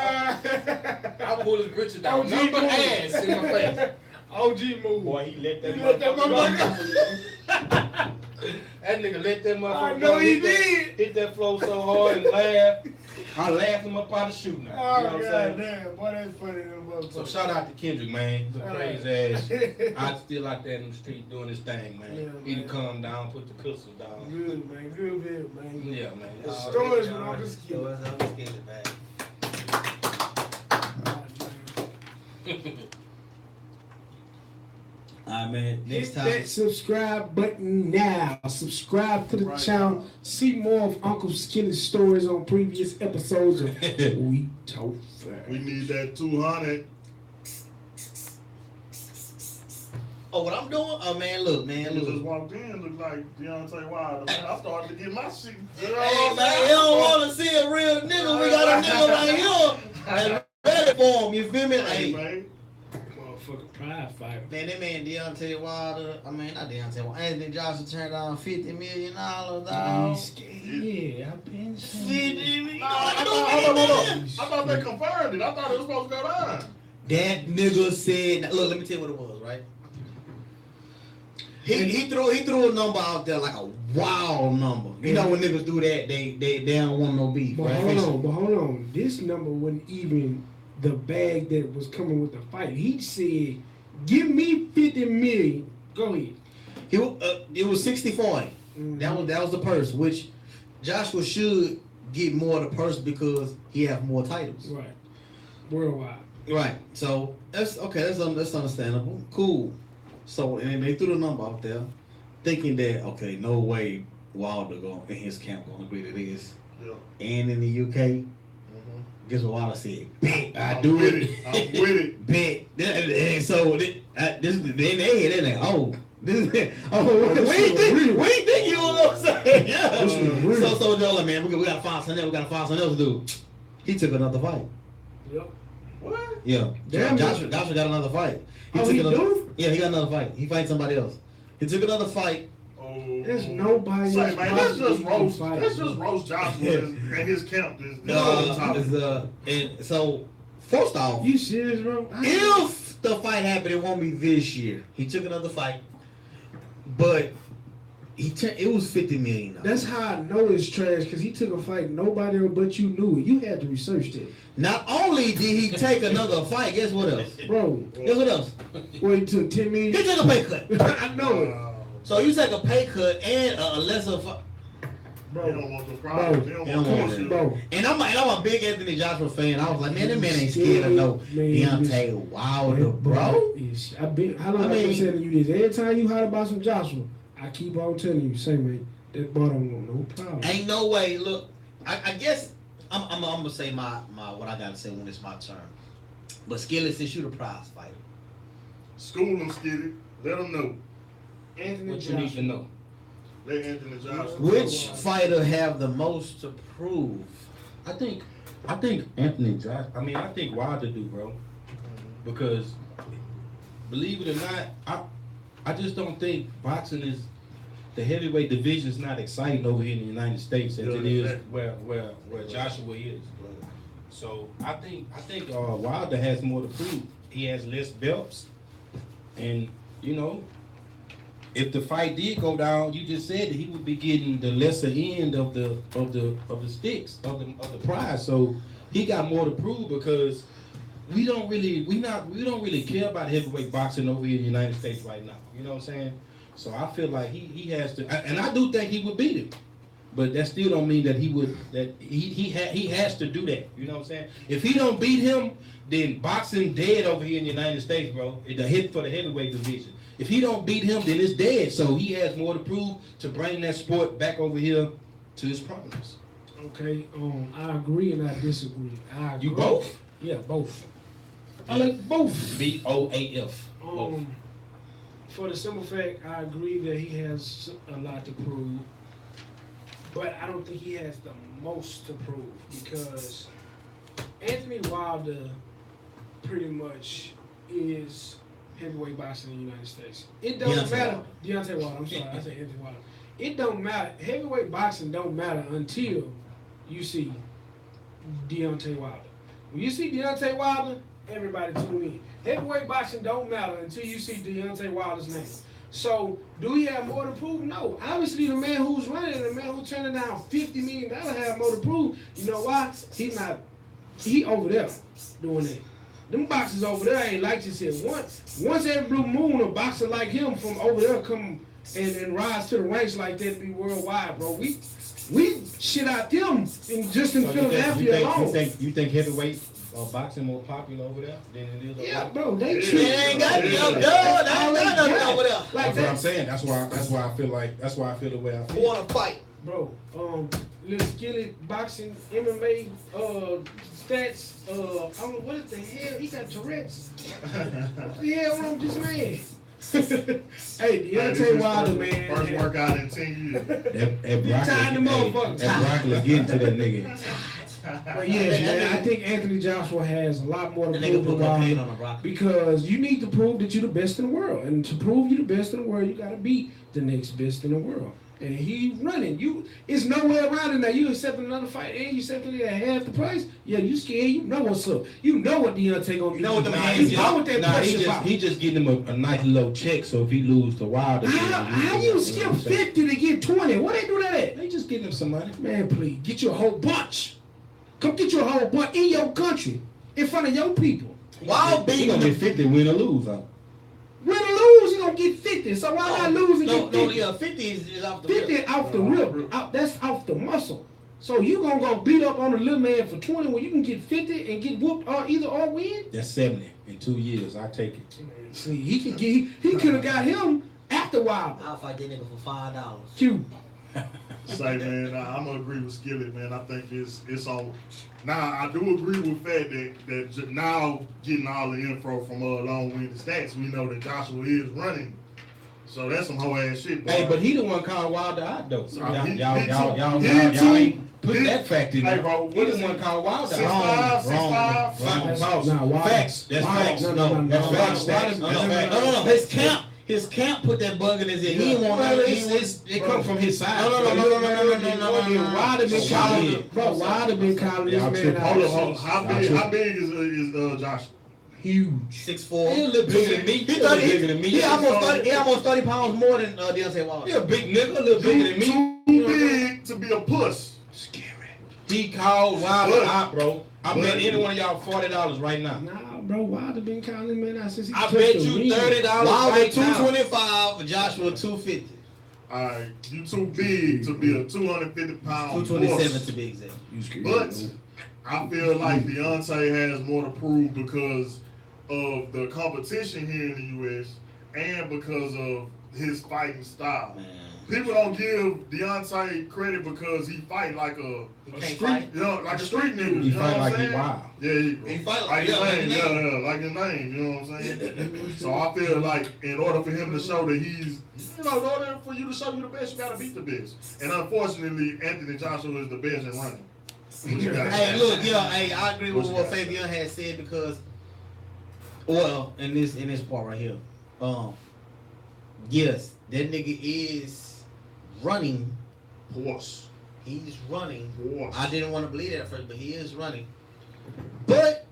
I'll pull his britches down. Number ass in my face. OG move. Boy, he let that motherfucker. That nigga let that motherfucker. I know he did. Hit that floor so hard and laugh. I laughed him up out of shooting. You know Oh, what I'm saying? damn. Boy, that's funny. So shout out to Kendrick, man. He's a crazy ass. I'm still out there in the street doing his thing, man. Yeah, He done man. calm down, put the pistols down. Good, man. Good, man. Yeah, man. The stories with all this kid. Stories on the skin, man. Alright, man. Next Hit time. that subscribe button now. Subscribe to the Right. channel. See more of Uncle Skinny's stories on previous episodes of We Talk Fact. We need that 200. Oh, what I'm doing? Oh, man, look, man, You just look. walked in, looked like Deontay Wilder. Man, I started to get my shit. Hey, man, you don't want to see a real nigga. We got a nigga right here. And ready for him, you feel me? Hey, Like, man. Motherfucking pride fighter. man, that man Deontay Wilder, not Deontay Wilder, Anthony Johnson turned down $50 million, dog. Yeah, I've been saying. 50 million. Hold on. I thought they confirmed it. I thought it was supposed to go down. That nigga said, look, let me tell you what it was, right? He threw a number out there like a wild number. You know when niggas do that, they don't want no beef. But Right? hold on. This number wasn't even the bag that was coming with the fight. He said, "Give me 50 million." Go ahead. It was 60-40. Mhm. That was the purse, which Joshua should get more of the purse because he have more titles. Right. Worldwide. Right. So that's okay. That's understandable. Cool. So and they threw the number out there, thinking that okay, no way Wilder in his camp gonna agree to this. Yeah. And in the UK, guess what Wilder said? Bet I I'm do with it. I'm with it. Bet. And so then they're like, oh, We ain't think you know what I'm saying? Yeah. So Joe, man, we gotta find something else. We gotta find something else to do. He took another fight. Yep. What? Yeah. Damn, Joshua got another fight. He He got another fight. He fights somebody else. He took another fight. Oh. There's nobody. Say, man, let's just roast. fight. Let's just roast Joshua and his camp. And so, first off, You serious, bro? if the fight happened, it won't be this year. He took another fight, but it was $50 million. That's how I know it's trash, because he took a fight nobody but you knew it. You had to research that. Not only did he take another fight, guess what else? Bro, Guess what else? well, he took 10 million. He took a pay cut. I know it. So you take a pay cut and a lesser fight. They don't want the problem. They don't They don't want want the it. Bro, And I'm a big Anthony Joshua fan. I was like, man, that man ain't scared of no Deontay Wilder, bro. How long I been telling you this? Every time you heard about some Joshua, I keep on telling you, say, man, that boy don't want no problem. Ain't no way. Look, I guess I'm gonna say my what I gotta say when it's my turn. But Skillet, since you the prize fighter, School them, Skitty. Let them know. Anthony What you need to Joshua. know. Let Anthony Joshua. which fighter have the most to prove? I think Anthony Joshua. I mean, I think Wilder do, bro. Because believe it or not, I just don't think boxing is the heavyweight division is not exciting over here in the United States as it is where Joshua is. So I think Wilder has more to prove. He has less belts, and you know, if the fight did go down, you just said that he would be getting the lesser end of the sticks of the prize. So he got more to prove because we don't really care about heavyweight boxing over here in the United States right now. You know what I'm saying? So I feel like he has to, and I do think he would beat him. But that still don't mean that he has to do that. You know what I'm saying? If he don't beat him, then boxing dead over here in the United States, bro. It's a hit for the heavyweight division. If he don't beat him, then it's dead. So he has more to prove to bring that sport back over here to his prominence. Okay, I agree and I disagree. I agree. You both? Yeah, both. I like both. BOAF. For the simple fact, I agree that he has a lot to prove, but I don't think he has the most to prove because Anthony Wilder pretty much is heavyweight boxing in the United States. It don't matter. Deontay Wilder. I'm sorry, I said Anthony Wilder. It don't matter. Heavyweight boxing don't matter until you see Deontay Wilder. When you see Deontay Wilder, everybody tune in. Heavyweight boxing don't matter until you see Deontay Wilder's name. So, do he have more to prove? No. Obviously, the man who's running, the man who's turning down $50 million have more to prove. You know why? He over there doing that. Them boxers over there ain't like you said. Once every blue moon, a boxer like him from over there come and rise to the ranks like that be worldwide, bro. We shit out them in Philadelphia alone. You think heavyweight boxing more popular over there than it is over Yeah, there? bro, they ain't got nothing over there. Like That's what I'm saying. That's why I feel the way I feel. Want to fight? Bro, Lil Skillet boxing MMA stats. I don't know what the hell he got Tourette's. What the hell wrong with this man? Hey, Deontay Wilder, man. First workout in 10 years. That broccoli getting to that nigga. But yeah, man, I think Anthony Joshua has a lot more to prove than Wilder because you need to prove that you're the best in the world, and to prove you're the best in the world, you got to beat the next best in the world. And he's running. It's no way around it now. You accepting another fight and you accepting it at half the price. Yeah, you scared. You know what's up. You know what Deontay gonna do. You know what the man is. He just getting him a nice little check. So if he lose to Wilder, how you skip 50 to get 20? What they do that at? They just getting him some money. Man, please get you a whole bunch. Come get you a whole bunch in your country, in front of your people. Wilder He gonna get 50, win or lose, huh? Win or lose, you gonna get 50. So why not lose and get 50? Yeah, 50 is off the 50 rip. off the rip. That's off the muscle. So you gonna go beat up on the little man for 20 when you can get 50 and get whooped or either or win? That's 70 in 2 years. I take it. See, he could have got him after Wilder. I'll fight that nigga for $5. Q. Say, man, I'm gonna agree with Skillet, man. I think it's on. Now, I do agree with the fact that now getting all the info from Long Winded Stats, we know that Joshua is running. So that's some whole ass shit, boy. Hey, but he the one called Wilder out though. So Y'all he ain't put he- that fact in Hey, there. bro, He what the is one he? called Wilder 6'5", out. 6'5". False. Nah, Wilder. Facts. That's Wilder. facts. No. That's facts. Wilder- No. His camp put that bug in his ear. He didn't want Well, that. it come from his side. No. Wilder been calling, bro. Wilder been calling this man out. Hold on. How big is Josh? Huge. 6'4". He a little bigger than me. He 30, bigger than me. he almost 30 pounds more than Deontay Wilder. He a big nigga, a little bigger than me. Too big to be a puss. Scary. He called Wilder But- out, bro. I bet but- any one of y'all $40 right now. Nah, bro. Wilder been calling this man out since he I touched bet the you ring. $30 Wilder right now. 225, Joshua 250. Alright, you too big to be a 250-pound 227 puss. to be exact. You scared, But bro. I feel like Deontay has more to prove because of the competition here in the U.S. and because of his fighting style. Man. People don't give Deontay credit because he fight like a can't street, fight. you know, like a street nigga. He You know fight what like I'm he saying? wild. Yeah, He fight like his like name, his name. like his name. You know what I'm saying? So I feel like in order for him to show that he's, in order for you to show you the best, you gotta beat the best. And unfortunately, Anthony Joshua is the best in running. But you gotta- Hey, look, I agree with what Fabian had said because, well, in this part right here, yes, that nigga is running. Horse. He's running. Horse. I didn't want to believe that at first, but he is running. But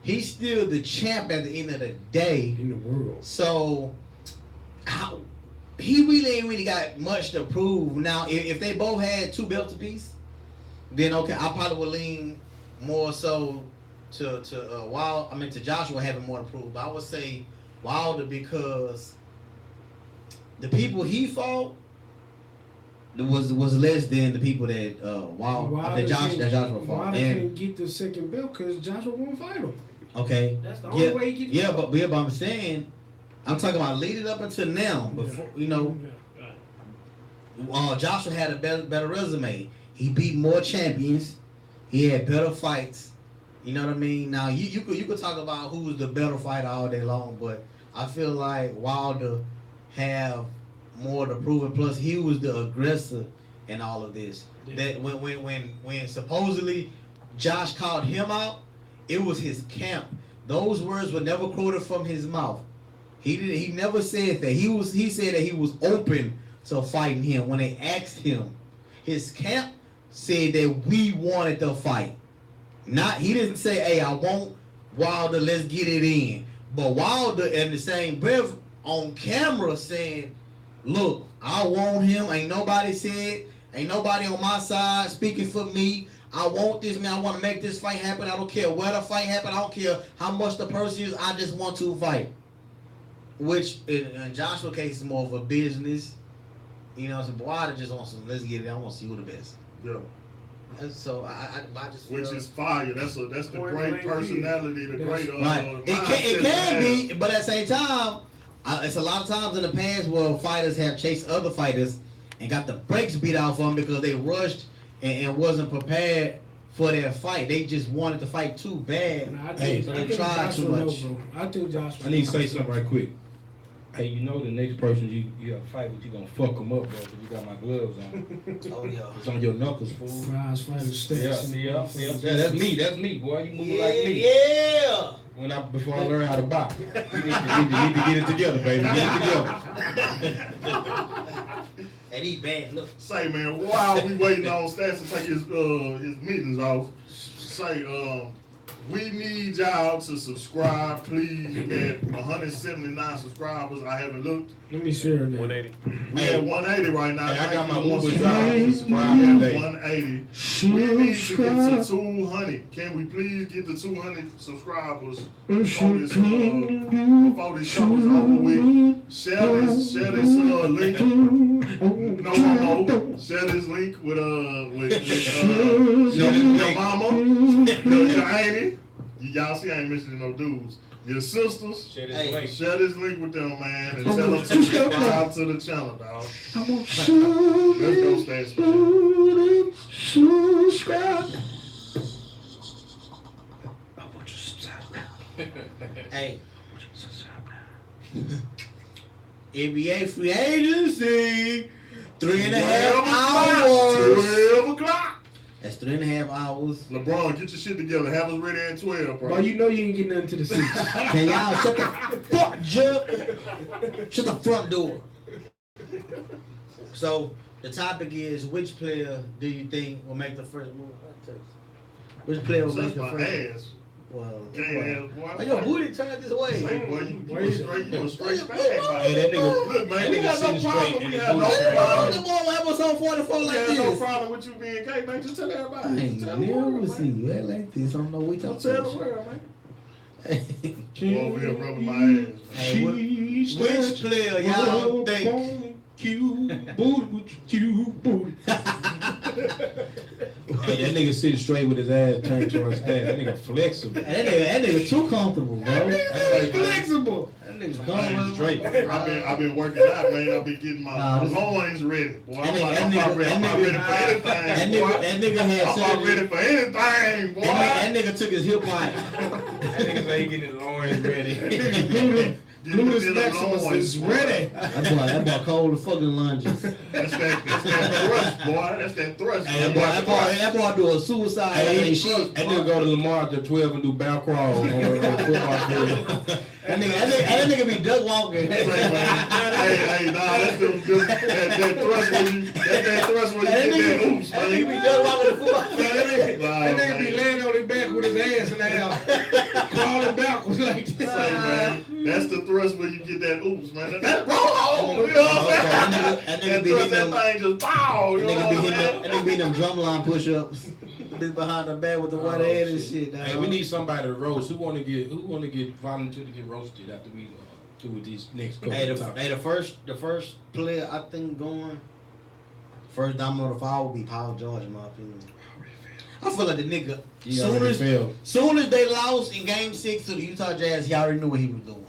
he's still the champ at the end of the day. In the world. So he really ain't really got much to prove. Now, if they both had 2 belts apiece, then okay, I probably would lean more so to Joshua having more to prove. But I would say Wilder because the people he fought was less than the people that Joshua fought. Wilder And couldn't get the second belt because Joshua won't fight him. okay, That's the only way he get but I'm saying, I'm talking about leading up until now. Before Joshua had a better resume. He beat more champions. He had better fights. You know what I mean? Now you could talk about who's the better fighter all day long, but I feel like Wilder have more to prove it. Plus, he was the aggressor in all of this. That when supposedly Josh called him out, it was his camp. Those words were never quoted from his mouth. He never said that. He said that he was open to fighting him. When they asked him, his camp said that we wanted to fight. He didn't say, hey, I want Wilder, let's get it in. But Wilder in the same breath on camera saying, look, I want him. Ain't nobody on my side speaking for me. I want this, man. I want to make this fight happen. I don't care where the fight happen. I don't care how much the person is. I just want to fight. Which, in Joshua's case, is more of a business. You know, so Wilder just wants some, let's get it. I want to see who the best. Yeah. And so I just feel, Which is fire. That's the Point great blank personality, the great right. It mindset can to be, have. but at the same time, it's a lot of times in the past where fighters have chased other fighters and got the brakes beat off them because they rushed and wasn't prepared for their fight. They just wanted to fight too bad, And I so think they tried too Joshua much. bro. I think Joshua. I need to say something right quick. Hey, you know the next person you have to fight with, you gonna fuck them up, bro, because you got my gloves on. Oh yeah. It's on your knuckles, fool. Fries fighting stats. Yeah, that's me, boy. You moving like me. Yeah. Before I learn how to box. You need to get it together, baby. Get it together. And he bad. Look. Say, man, while we waiting on Stats to take his meetings off, say, we need y'all to subscribe, please. We at 179 subscribers. I haven't looked. Let me share that. 180. We at 180 right now. Hey, I got my Thank you. Uber driver subscribe We at today. 180. We need to get to 200. Can we please get to 200 subscribers before this show is over with? Share this link. No. Share this link with your mama, your auntie. Y'all see, I ain't mentioning no dudes. Your sisters. Share this Hey. link. Share this link with them, man, and tell them to subscribe to the channel, dog. Let's go, Stats. Hey. NBA free agency. 3.5 hours. hours. 12 o'clock. That's 3.5 hours. LeBron, get your shit together. Have us ready at 12, bro. Bro, you know you ain't getting nothing to the seats. Can y'all shut the fuck shut the front door. So the topic is, which player do you think will make the first move? Which player will make Suck the my first? ass. Well, Damn, boy. why your booty turned this way? Hey, boy, you a straight bag. Hey, that nigga, Look, man, that we nigga got no sitting problem. straight We and his have no booty straight. problem. Come on, episode 44 We like have no this. problem with you being gay, man. Just tell I everybody. ain't Tell the world, never man. seen you act like this. I don't know what Don't y'all tell the talking world, man. about. Go over here rubbing my ass. Hey, which player y'all think? Cute booty, cute booty. Hey, that nigga sitting straight with his ass turned towards that. That nigga flexible. That nigga too comfortable, bro. Flexible. That nigga's Man, comfortable. straight. I've been working out, man. I've been getting my loins ready. Boy, I'm not ready for anything. That nigga had I'm not ready surgery. for anything, boy. That nigga took his hip line. That nigga say he getting his loins ready. Gluteus maximus is ready. That boy cold as fucking lunges. That's that thrust, boy. That's that thrust. Hey, that boy do a suicide. Hey, shit. that nigga go to Lamar after 12 and do bow crawl on football field. That nigga be duck walking. Hey, nah, that's that thrust where you get that oops, That nigga be man. duck walking the football field. That nigga be laying on his back with his ass in the air, crawling backwards like this. Hey, man, that's the thrust where you get that oops, man. That's wrong. You know what I'm saying? That nigga That be thrust, hitting that them. thing just pow. You know what I'm saying? That nigga be them drumline push-ups. This behind the back with the white head and shit. Hey, we need somebody to roast. Who want to get volunteer to get roasted after we do with these next couple of topics? The first player I think going first domino to fall will be Paul George, in my opinion. I feel like the nigga soon as they lost in Game 6 to the Utah Jazz, he already knew what he was doing.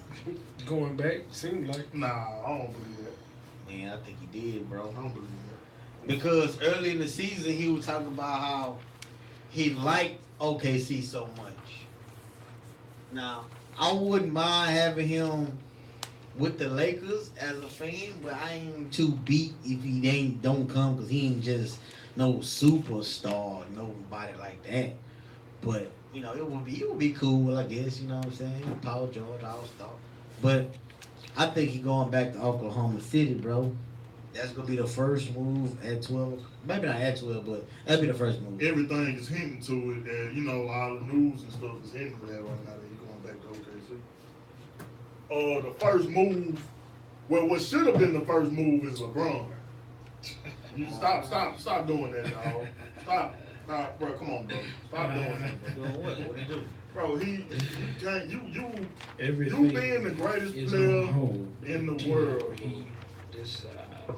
Going back, seemed like. Nah, I don't believe that. Man, I think he did, bro. I don't believe that. Because early in the season, he was talking about how he liked OKC so much. Now, I wouldn't mind having him with the Lakers as a fan, but I ain't too beat if he don't come, because he ain't just no superstar, nobody like that. But you know, it would be cool, I guess. You know what I'm saying? Paul George, all-star. But I think he going back to Oklahoma City, bro. That's gonna be the first move at 12. Maybe not at 12, but that'll be the first move. Everything is hinting to it, and you know, all the news and stuff is hinting to that right now that he's going back to OKC. The first move, well, what should have been the first move is LeBron. You stop doing that, dog. Stop, bro. Come on, bro. Stop doing that, bro. Doing what? What he do? Bro, you Everything being the greatest is player on hold. in the world.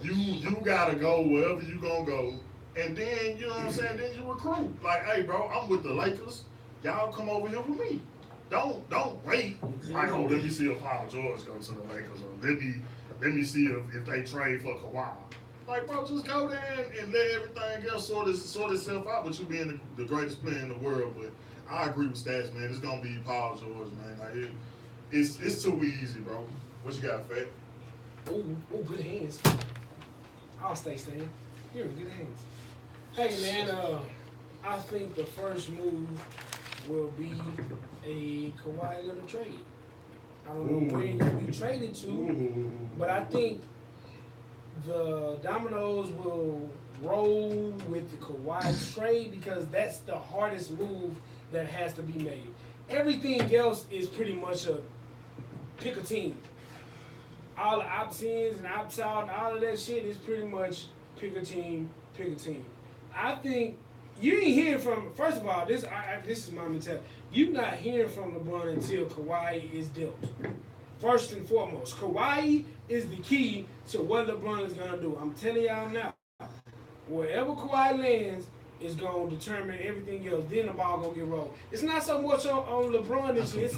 You gotta go wherever you gonna go, and then you know what I'm saying. Then you recruit. Like, hey, bro, I'm with the Lakers. Y'all come over here with me. Don't wait. Like, oh, let me see if Paul George goes to the Lakers, or let me see if they trade for Kawhi. Like, bro, just go there and let everything else sort itself out. With you being the greatest player in the world, but I agree with Stats, man. It's gonna be Paul George, man. Like, it's too easy, bro. What you got, Fat? Oh, good hands. I'll stay staying. You're in good hands. Hey, man, I think the first move will be a Kawhi Leonard trade. I don't know where he'll be traded to, but I think the dominoes will roll with the Kawhi trade because that's the hardest move that has to be made. Everything else is pretty much a pick a team. All the opt-ins and opt-out and all of that shit is pretty much pick a team. I think you ain't hearing from, first of all, this is my mentality. You're not hearing from LeBron until Kawhi is dealt. First and foremost, Kawhi is the key to what LeBron is going to do. I'm telling y'all now, wherever Kawhi lands is going to determine everything else. Then the ball going to get rolled. It's not so much on LeBron this year.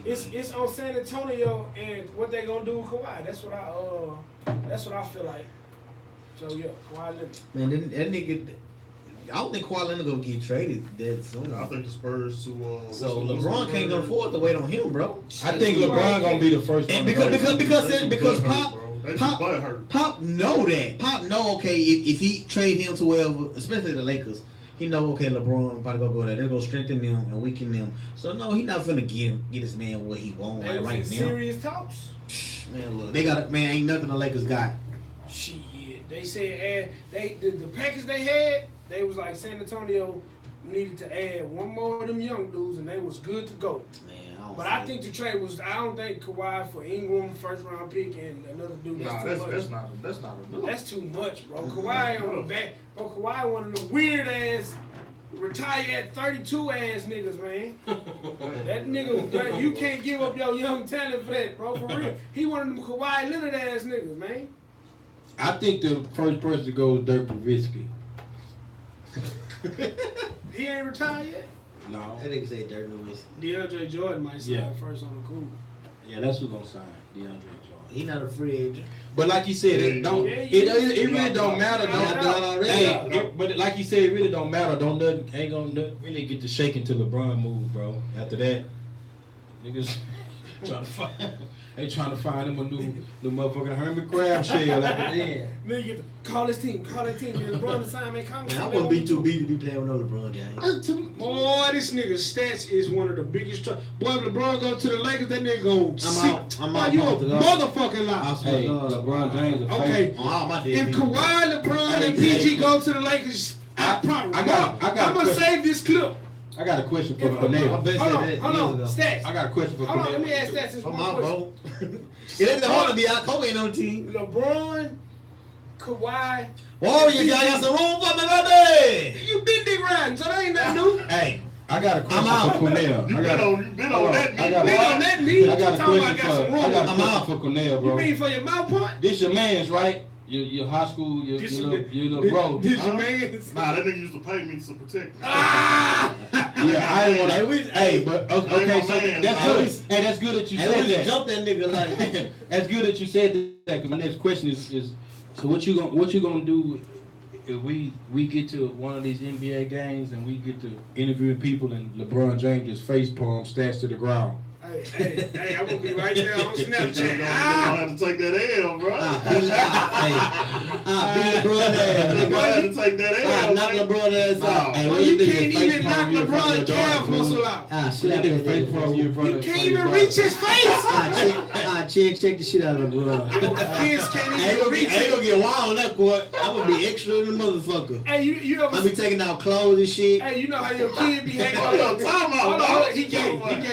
It's on San Antonio and what they going to do with Kawhi. That's what I feel like. So, yeah, Kawhi Leonard. Man, that nigga, I don't think Kawhi Leonard gonna get traded that soon. I think the Spurs to so LeBron can't afford to wait on him, bro. I think LeBron gonna be the first one. And because That's Pop, butt hurt. Pop know that. Pop know, okay, if he trade him to wherever, especially the Lakers, he know, okay, LeBron about to go there. They're going to strengthen them and weaken them. So, no, he not finna get his man what he want They was right in now. serious talks. Man, look, they got, man, ain't nothing the Lakers got. Shit, they said the package they had, they was like San Antonio needed to add one more of them young dudes, and they was good to go. Man, But I think the trade was. I don't think Kawhi for Ingram, first round pick, and another dude. Nah, That's too that's much. that's not enough. That's too much, bro. Kawhi on the back. Bro, Kawhi one of the weird ass, retire at 32 ass niggas, man. That nigga, you can't give up your young talent for that, bro. For real. He one of them Kawhi Leonard ass niggas, man. I think the first person to go is Dirk Nowitzki. He ain't retired yet. No. I think say Dirk Nowitzki. DeAndre Jordan might sign Yeah. first on the cool. Yeah, that's who's gonna sign DeAndre Jordan. He not a free agent. But like you said, it don't. Yeah, It really don't matter. Yeah, Don't. Hey, but like you said, it really don't matter. Don't nothing ain't gonna really get to shaking till LeBron move, bro. After that, niggas trying to find. They trying to find him a new motherfucking Hermit Crab shell after that. Nigga get to call his team. LeBron to sign, man. Man, I wouldn't be too big to be playing with no LeBron games. Boy, this nigga's stats is one of the biggest. Boy, if LeBron go to the Lakers, that nigga go out. I'm Boy, out. you a I'm out. motherfucking lie. Hey, LeBron James. Okay. On all my If days. Kawhi, LeBron, and PG go to the Lakers, I promise. I got a I'm gonna question. save this clip. I got a question for Hold Cornell. bet on, that hold on. years ago. Stats. I got a question for Hold on, let me Cornell. ask Stats this For one my question. vote. It ain't the hard to be out. Kobe ain't on the team. LeBron, Kawhi, Warriors, y'all got some room for me, baby. you been dick riding, so that ain't nothing new. Hey, I got a question I'm out. for Cornell. You I got been on that. I got Been on that knee. I got a Talking question about got some room. for I'm question out. for Cornell, You bro. mean for your mouth part? This your man's, right? Your high school, your little bro. This your man's. Nah, that nigga used to pay me to protect me. Ah! Yeah, I didn't want to. Hey, but okay, so man. that's good. Hey, that's good that you and said we that. jump that nigga like. That's good that you said that. Cause my next question is so what you gonna do if we get to one of these NBA games and we get to interviewing people and LeBron James just face palm stats to the ground? Hey, I'm gonna be right there on You Snapchat. gonna Ah! have to take that L, bro. Beat LeBron You gonna have to take that L. knock man. LeBron ass out. Nah. Well, you can't even knock LeBron's calf muscle out. Slap that Face palm nigga. you in front You of. can't even reach his face. Check the shit out of LeBron. Kids can't I ain't even gonna reach it. get wild on that court. I'm gonna be extra in the motherfucker. Hey, you ever I'll be taking out clothes and shit. Hey, you know how your kid be hanging Hold off on, time out, Hold dog. on,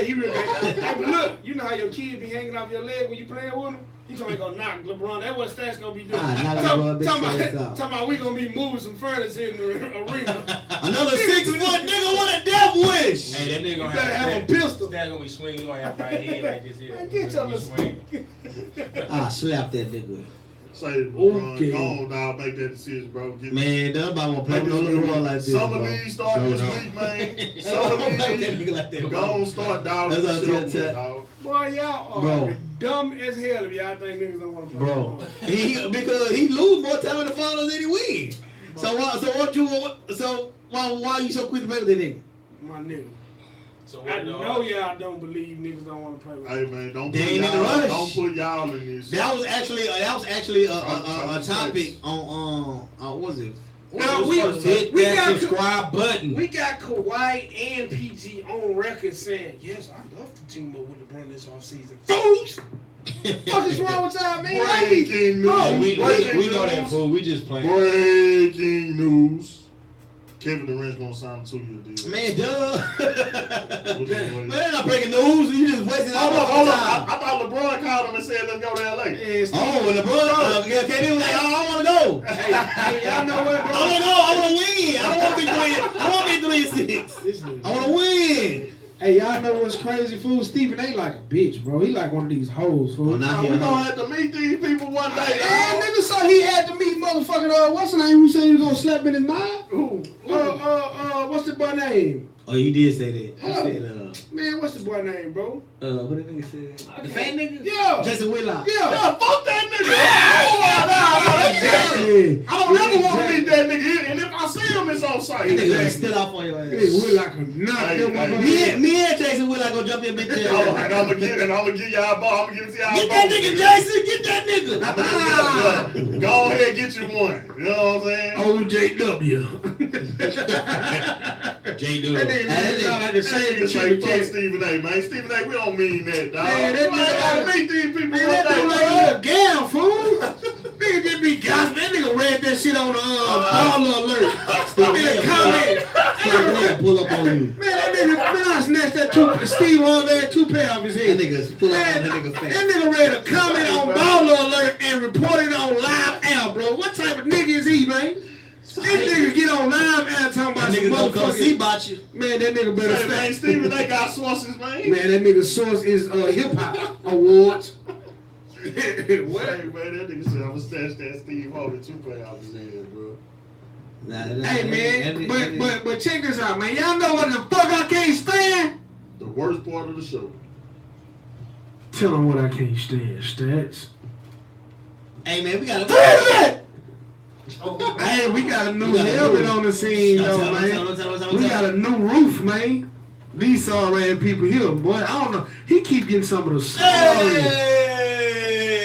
he really Hey, but look, you know how your kid be hanging off your leg when you playing with him? He told me gonna knock LeBron. That's what Stats gonna be doing. Knock LeBron big ass out. Talking about we gonna be moving some furniture in the arena. Another 6 foot nigga with a death wish. Hey, that nigga You gonna better have a pistol. Stats gonna be swinging. You gonna have right here like this here. Man, get your little Slap that nigga. Say, LeBron, Okay. go on, dog, make that decision, bro. Get Man, nobody wanna play with no little boy like this, Some bro. of these start Sure this don't. week, man. Nobody Some of wanna play with that these nigga like that, go bro. on, start dog. That's what I'm Shit trying over to with, tell- dog. Boy, y'all are Bro. dumb as hell if y'all think niggas don't want to play. Bro, because he lose more time in the finals than he win. So why you so quick to play with that nigga? My nigga. So I know y'all don't believe niggas don't want to play with Hey man, don't They put ain't in the y'all, rush. don't put y'all in this. That was actually a topic on what was it? Now, hit we that got- subscribe button. We got Kawhi and PG on record saying, yes, I'd love to team up with LeBron this offseason. Fools! What is wrong with y'all, man? Breaking news. Oh, we Breaking know that news. fool. We just playing. Breaking news. Kevin Durant's gonna sign a 2-year deal. Man, duh. What's that? Man, they're not breaking news. You just wasting Hold all up, hold the up. time. I thought LeBron called him and said, let's go to LA. Oh, and LeBron, KD was like, I want to go. Hey, y'all know what, I bro? want to go. I want to win. I don't want to be 3. I want to be 3-6. This nigga. I want to win. Hey, y'all know what's crazy, fool? Stephen ain't like a bitch, bro. He like one of these hoes, fool. Oh, nah. We gonna have to meet these people one day. Hey, nigga, so he had to meet motherfucking, what's the name who said he was gonna slap in his mind? Who? What's the boy name? Oh, you did say that. You said, Man, what's the boy name, bro? what did nigga say? The fat nigga? Yeah. Jason Whitlock. Yeah. Yeah, fuck that nigga. Oh, nah, that's scary. Yeah. I don't ever want to meet that nigga. And if I see him, it's on site. That nigga still off on your ass. Hey, we like a knock. Hey, them hey. motherfuckers. Me and Jason Will like gonna jump in, bitch. And I'm gonna give y'all a ball. I'm gonna give it to y'all. Get that nigga, Jason. Get that nigga. Go ahead and get you one. You know what I'm saying? OJW. J. That nigga sound like the same It's chick. like fuck Stephen A, man. Stephen A, we don't mean that, dog. Man, that Man, nigga- I gotta meet these people Man, one that day, dude like bro. a little gal, fool. Nigga just be gossiping. That nigga read that shit on Baller Alert. Nigga comment. Pull up on you. Man, that nigga, man, I snatched that Steve on there toupee off his That head. nigga pull up on Man, that nigga that face. nigga read a comment on Baller Alert and reported it on Live Air, bro. What type of nigga is he, man? This nigga get on Live Air talking about That some nigga gonna come see motherfucking... about you. Man, that nigga better Hey, man, stay. Stephen A got sources, man. Man, that nigga's source is hip hop awards. What? Hey, man, that nigga said I'm gonna stash that Steve Harvey toupee out his head, bro. Hey man, but check this out, man. Y'all know what the fuck I can't stand? The worst part of the show. Tell them what I can't stand, Stats. Hey man, we got Hey, we got a new helmet on the scene, though, man. We got a new roof, man. These sorry people here, boy. I don't know. He keep getting some of the sorry.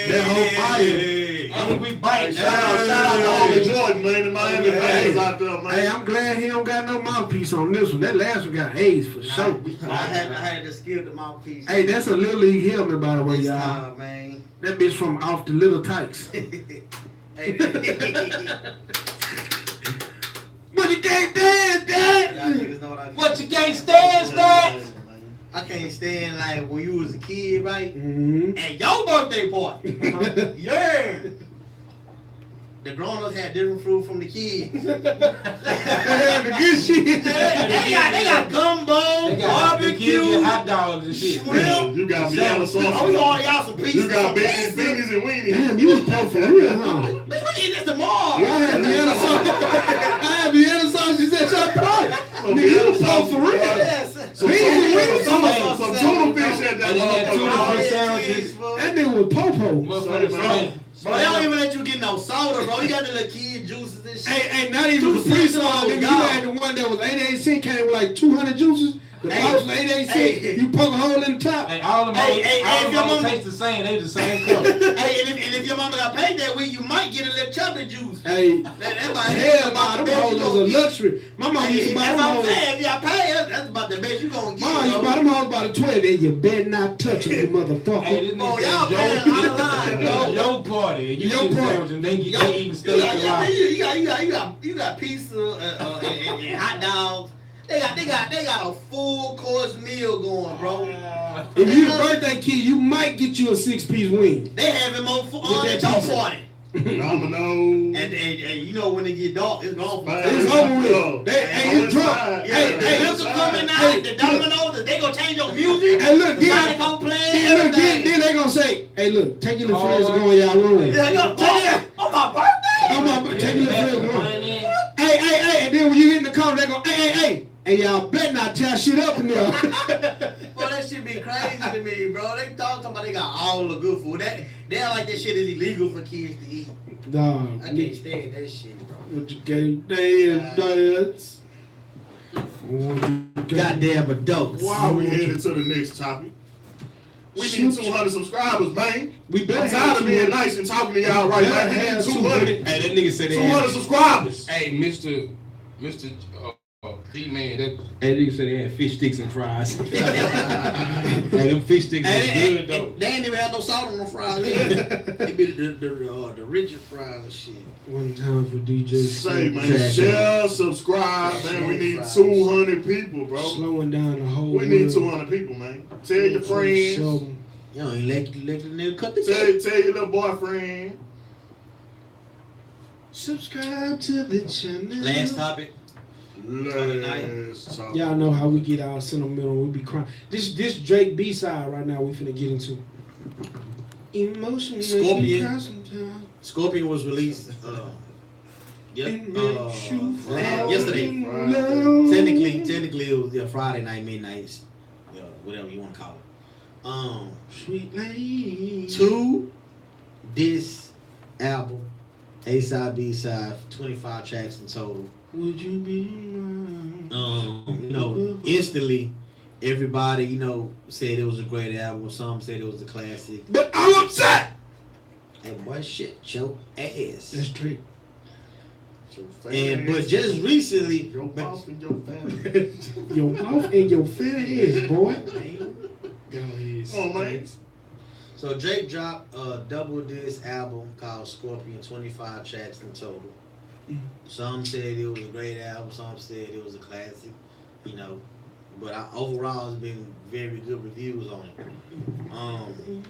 That whole fire. We bite. Shout out to all the Jordan, man, the Miami fans out there, man. Hey, I'm glad he don't got no mouthpiece on this one. That last one got AIDS for sure. I had to skip the mouthpiece. Hey, that's a Little League helmet, by the way, This y'all. time, man. That bitch from off the Little Tykes. Hey, But you can't dance, Dad. y'all niggas know what I What you can't stand, stand? I can't stand like when you was a kid, right? Mm-hmm. And your birthday party. Yeah. The grown-ups had different food from the kids. The good shit. they got gumbo, They got barbecue, hot dogs and shit. shrimp. You got Vienna Oh, you sauce. all y'all some pieces. You got of beanies pizza. and weenies. Damn, you was poor for real, huh? Bitch, we eat this tomorrow. Yeah, I had Vienna sauce. I had Vienna sausages at your party. Nigga, you was poor for real. Yes. Some tuna fish at that And then that tuna motherfucker. fish sandwiches. That nigga was popo. Motherfuckers saying, Bro, they don't even let you get no soda, bro. You got the little kid juices and shit. Hey, not even the free sauce, nigga. You had the one that was 88 cents, came with like 200 juices. The Hey, box was 88 cents. hey. You poke a hole in the top. hey, all of them Hey, all if of your them mama- taste the same. They the same color. Hey, and if your mama got paid that week, you might get a little chocolate juice. Hey, That might hell nah, them hoes was a luxury. My mom used to buy That's them what I'm hoes. saying. If y'all pay, that's about the best you gonna get. Mom used to buy them hoes by the 20. You better not touch them, you Hey, motherfucker. this Oh, nigga y'all said, paying "Yo, online, bro. Your party. You Your get party. sandwich and they You eating steak and rice. got pizza and hot dogs. They got a full course meal going, bro. If you a birthday kid, you might get you a 6-piece wing. They have him on that your pizza. party. Domino. And you know when it get dark, it's gone for It's over with. Hey, you drunk. Hey, Hey, coming out, the dominoes, they gonna change your music. Hey, look, Somebody then, come play then, look, everything. then they gonna say, hey, look, take your little friends and go in y'all room. Yeah, yo, on my birthday. I'm about to take your little friends and go. Hey, and then when you hit in the car, they go, hey, y'all better not tear shit up in there. Bro, that shit be crazy to me, bro. They talking about they got all the good food. They act like that shit is illegal for kids to eat. Dog, I can't stand that shit, bro. what you can't dance. Goddamn adults. While we headed to the next topic, we need 200 subscribers, man. We better I'm tired of being nice and talking to y'all right now. We need 200. Hey, that nigga said they 200 had, subscribers. hey, Mr. D-Man, that nigga said they had fish sticks and fries. Hey, them fish sticks is good, though. They ain't even had no salt on them fries. They be the rigid fries and shit. One time for DJ. Say, man, share, subscribe, man. We need 200 people, bro. Slowing down the whole We need world. 200 people, man. Tell your friends. Show 'em. You know, you let the nigga cut the cake. Tell your little boyfriend. Subscribe to the channel. Last topic. Let's talk. Y'all know how we get our sentimental. We be crying. This Drake B side right now. We finna get into. Emotion. make me Scorpion. cry sometimes. Scorpion was released. It makes you fall Yesterday. in love. Technically, it was Friday night, midnight, whatever you want to call it. Sweet lady. To this album A-side, B-side, 25 tracks in total. Would you be mine? You know, instantly, everybody, you know, said it was a great album. Some said it was a classic. But I'm upset. And boy, shit, your ass. That's true. But just recently, Your mouth and your family. Your mouth and your fat ass, boy. Oh, man. so Drake dropped a double disc album called Scorpion, 25 tracks in total. Some said it was a great album, some said it was a classic, you know. But overall, it's been very good reviews on it.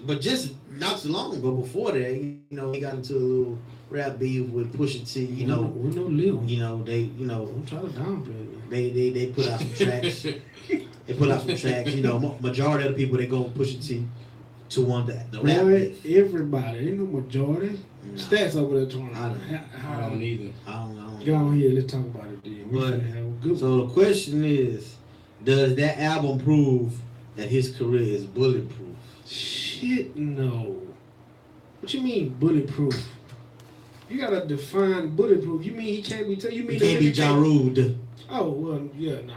But just not too long ago, before that, you know, he got into a little rap beef with Pusha T. You know, we no Lil. you know they, you know, Don't try to downplay it. they put out some tracks. They put out some tracks. You know, majority of the people they go with Pusha T to want the rap Boy, beef. everybody, ain't no majority. No. Stats over there, Tony. I don't either. I don't Go know. on here, let's talk about it then. We But- finna have a good So the question is, does that album prove that his career is bulletproof? Shit, no. What you mean bulletproof? You gotta define bulletproof. You mean he can't be? You mean He can't be Ja Rule. Oh well, yeah, nah.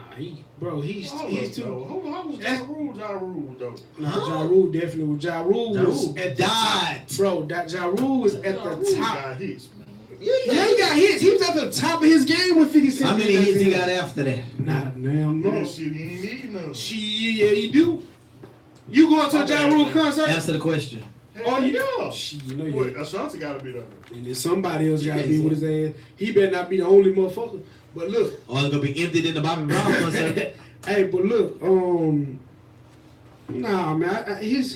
He's too. Hold on. How was Ja Rule, though? Nah, Ja Rule definitely was. Ja Rule Ja was Rule at the died. top. Bro, that Ja Rule was at Ja the Rule top. got hits, man. Yeah, he got hits. He was at the top of his game with 50 Cent. How many hits he got after that? Nah, damn, That no. shit, he ain't need none. Yeah, you do. You going to a Ja Rule concert? Answer the question. Oh, you yeah. Shit, you know you. Wait, Ashanti gotta be there. And then somebody else gotta be with his ass. He better not be the only motherfucker. But look, Or it's gonna be emptied in the Bobby Brown concert. hey, but look, nah, man, he's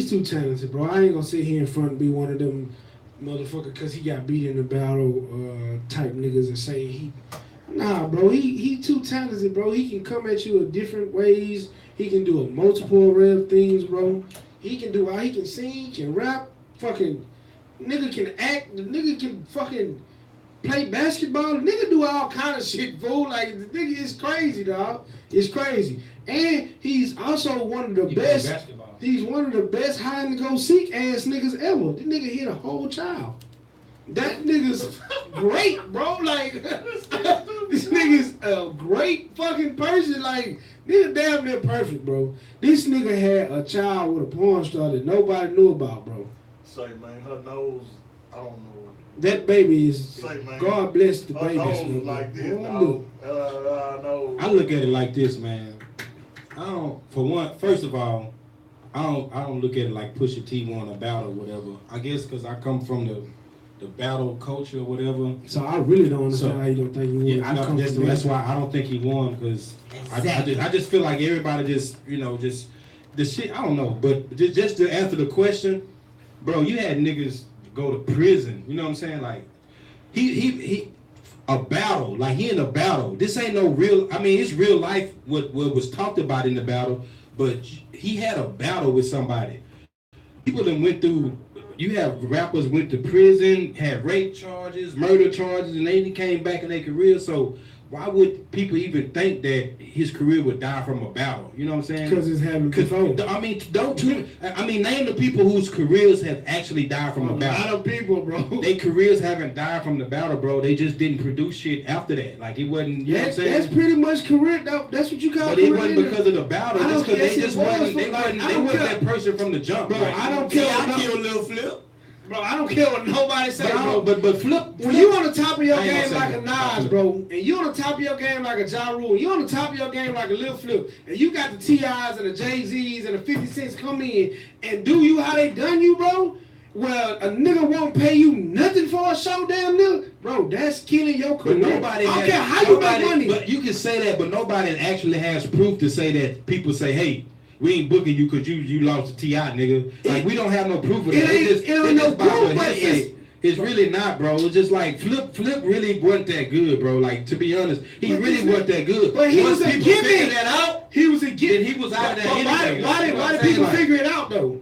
too talented, bro. I ain't gonna sit here in front and be one of them motherfucker because he got beat in the battle type niggas and say he. Nah, bro, he too talented, bro. He can come at you in different ways. He can do a multiple array of things, bro. He can do he can sing, he can rap, fucking nigga can act, the nigga can fucking play basketball, the nigga do all kind of shit, fool. Like the nigga is crazy, dog. It's crazy. And he's also one of the best. Basketball. He's one of the best hide and go seek ass niggas ever. This nigga hit a whole child. That nigga's great, bro. Like this nigga's a great fucking person. Like nigga damn near perfect, bro. This nigga had a child with a porn star that nobody knew about, bro. Say, man, her nose, I don't know. That baby is Say, man, God bless the her baby. nose nigga. like this, Oh, dog. No. I look at it like this, man. First of all, I don't look at it like Pusha T won a battle or whatever. I guess because I come from the battle culture or whatever. So I really don't understand how you don't think you won. Yeah, that's why I don't think he won, because I just feel like everybody just the shit, I don't know. But just to answer the question, bro, you had niggas go to prison. You know what I'm saying? Like he a battle, like he in a battle. This ain't no real. I mean, it's real life. What was talked about in the battle, but he had a battle with somebody. People that went through. You have rappers went to prison, had rape charges, murder charges, and they came back in their career. So why would people even think that his career would die from a battle? You know what I'm saying? Because it's having control. I mean, name the people whose careers have actually died from a A battle. lot of people, bro. Their careers haven't died from the battle, bro. They just didn't produce shit after that. Like it wasn't. You know what I'm saying? That's pretty much correct. That's what you call But it career. wasn't because of the battle. I don't Just because care. they just wasn't. They wasn't that person from the jump. Bro, Like, I don't care. I killed Lil Flip. Bro, I don't care what nobody say, bro. But Flip. When you on the top of your I ain't game gonna like say a that. Nas, bro, and you on the top of your game like a Ja Rule, you on the top of your game like a Lil Flip, and you got the T.I.s and the Jay-Z's and the 50 Cents come in and do you how they done you, bro? Well, a nigga won't pay you nothing for a show, damn nigga. Bro, that's killing your But career. nobody. I don't care how you make money. But you can say that, but nobody actually has proof to say that. People say, "Hey, we ain't booking you because you lost to T.I., nigga." Like we don't have no proof of that. It ain't no proof, but it's really not, bro. It's just like Flip really wasn't that good, bro. Like to be honest, he But really wasn't that good. But he Once was a people gimmick. figured that out, He was a gift. Then he was out there Why anyway. did You know what I'm people saying? figure it out though?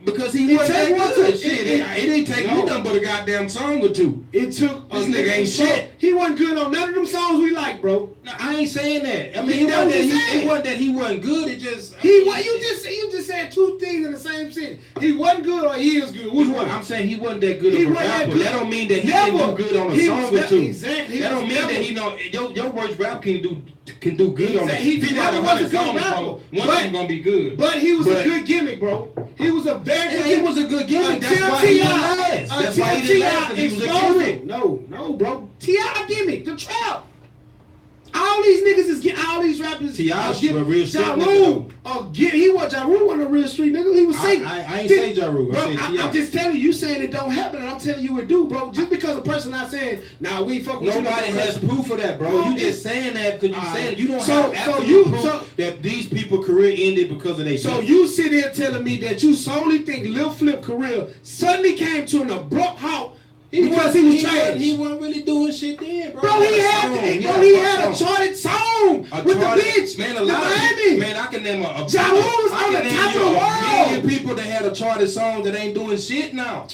Because he wasn't that good. Shit, it didn't take me No. nothing but a goddamn song or two. It didn't take me nothing but a goddamn song or two. It took This nigga ain't shit. He wasn't good on none of them songs we like, bro. No, I ain't saying that. I mean, You know what I'm saying? it wasn't that he wasn't good. It just You just said two things in the same sentence. He wasn't good or he is good. Which one? I'm saying he wasn't that good He of a wasn't that rapper. good. That don't mean that he Never. didn't do good on a He song was or two. exactly. That don't mean that he know your worst rap can do good on it. He If never got was a 100 good songs, rapper. bro, one of them gonna be good. But he was a But- good gimmick, bro. He was a very Yeah, he was a good gimmick. That's Until why he didn't T.I. last. That's why he didn't last, 'cause he was a exposed gimmick. him. No, bro. T.I. gimmick, the trap. All these niggas is getting all these rappers. T.I.'s a real street Ja nigga, Rule. He was Ja Rule wasn't a real street nigga. He was singing. I ain't say Ja Rule. I Bro, said T.I. I'm just telling you saying it don't happen, and I'm telling you it do, bro. Just because a person not saying, nah, we fuck with Nobody you. has proof of that, bro. Bro, You just saying that because you saying you don't So- have so absolute you- proof so- that these people career ended because of their So you sit here telling me that you solely think Lil Flip career suddenly came to an abrupt halt because he was trash. He wasn't really doing shit then, bro. Bro, he had a charted song with the bitch. Man, a the lot of Miami. man, I can name a Ja Rule was I on can the name top you of the a world. million people that had a charted song that ain't doing shit now.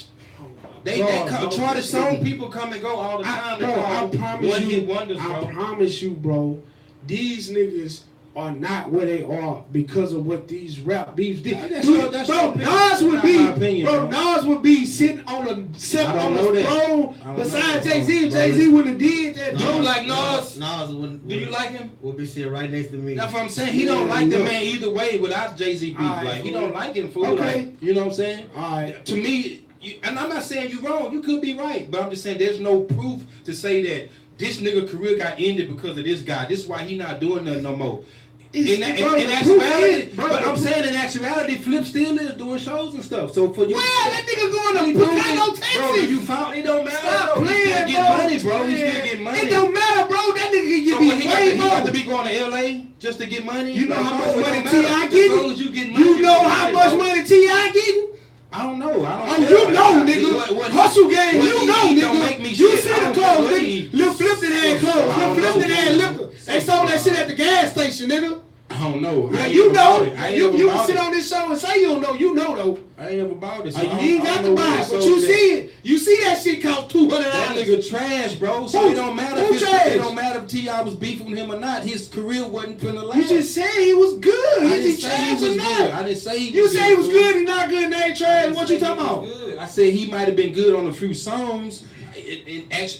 Bro, Charted song people come and go all the time. I promise one you, hit wonders, I bro. promise you, bro, these niggas are not where they are because of what these rap beefs did. That's Dude, your- that's your bro, opinion. Nas would That's be, not my opinion, bro, bro. Nas would be sitting on a I don't know throne that. I don't beside know, Jay-Z. bro. Jay-Z wouldn't have did that. You bro. like Nas? Nas wouldn't. Do you like him? Would be sitting right next to me. That's what I'm saying. He don't like the man either way without Jay-Z beef. Alright, Like he fool. don't like him fool. Okay. Like, you know what I'm saying? All right. To me, and I'm not saying you're wrong. You could be right, but I'm just saying there's no proof to say that this nigga career got ended because of this guy. This is why he not doing nothing no more. In actuality, but I'm saying in actuality, Flip still is doing shows and stuff. So for you, Where that nigga going he to doing Picano, it, bro. Texas? You found it don't matter. Stop Bro. He playing, still bro. get money, bro. He still get money. It don't matter, bro. That nigga So can what, get he got way to, he got more. to be going to LA just to get money. You know how much It don't money matter. T.I. As getting? long as you get money, You know get how money, much bro. money T.I. getting? I don't know. I Oh, don't you care. know, nigga. What Hustle game, what you he know, eat don't nigga. make me You shit. see I the don't clothes, care what he nigga. eat. Lil Flipton had clothes. I Lil don't know. Flipton had liquor. They sold that shit at the gas station, nigga. I don't know. Yeah, I ain't you ever know. bought it. I ain't You ever can bought sit it. on this show and say you don't know. You know, though. I ain't ever bought it. So You I ain't don't got to know buy where it, they but sold you it see at. it. You see that shit cost $200. That nigga trash, bro. So Who- it don't matter who if trash? it don't matter if T.I. was beefing with him or not. His career wasn't finna last. You just said he was good. I Is didn't he say he trash was or good. not? I didn't say he You was say he was good and not good and they ain't trash. What you talking about? I said he might have been good on a few songs.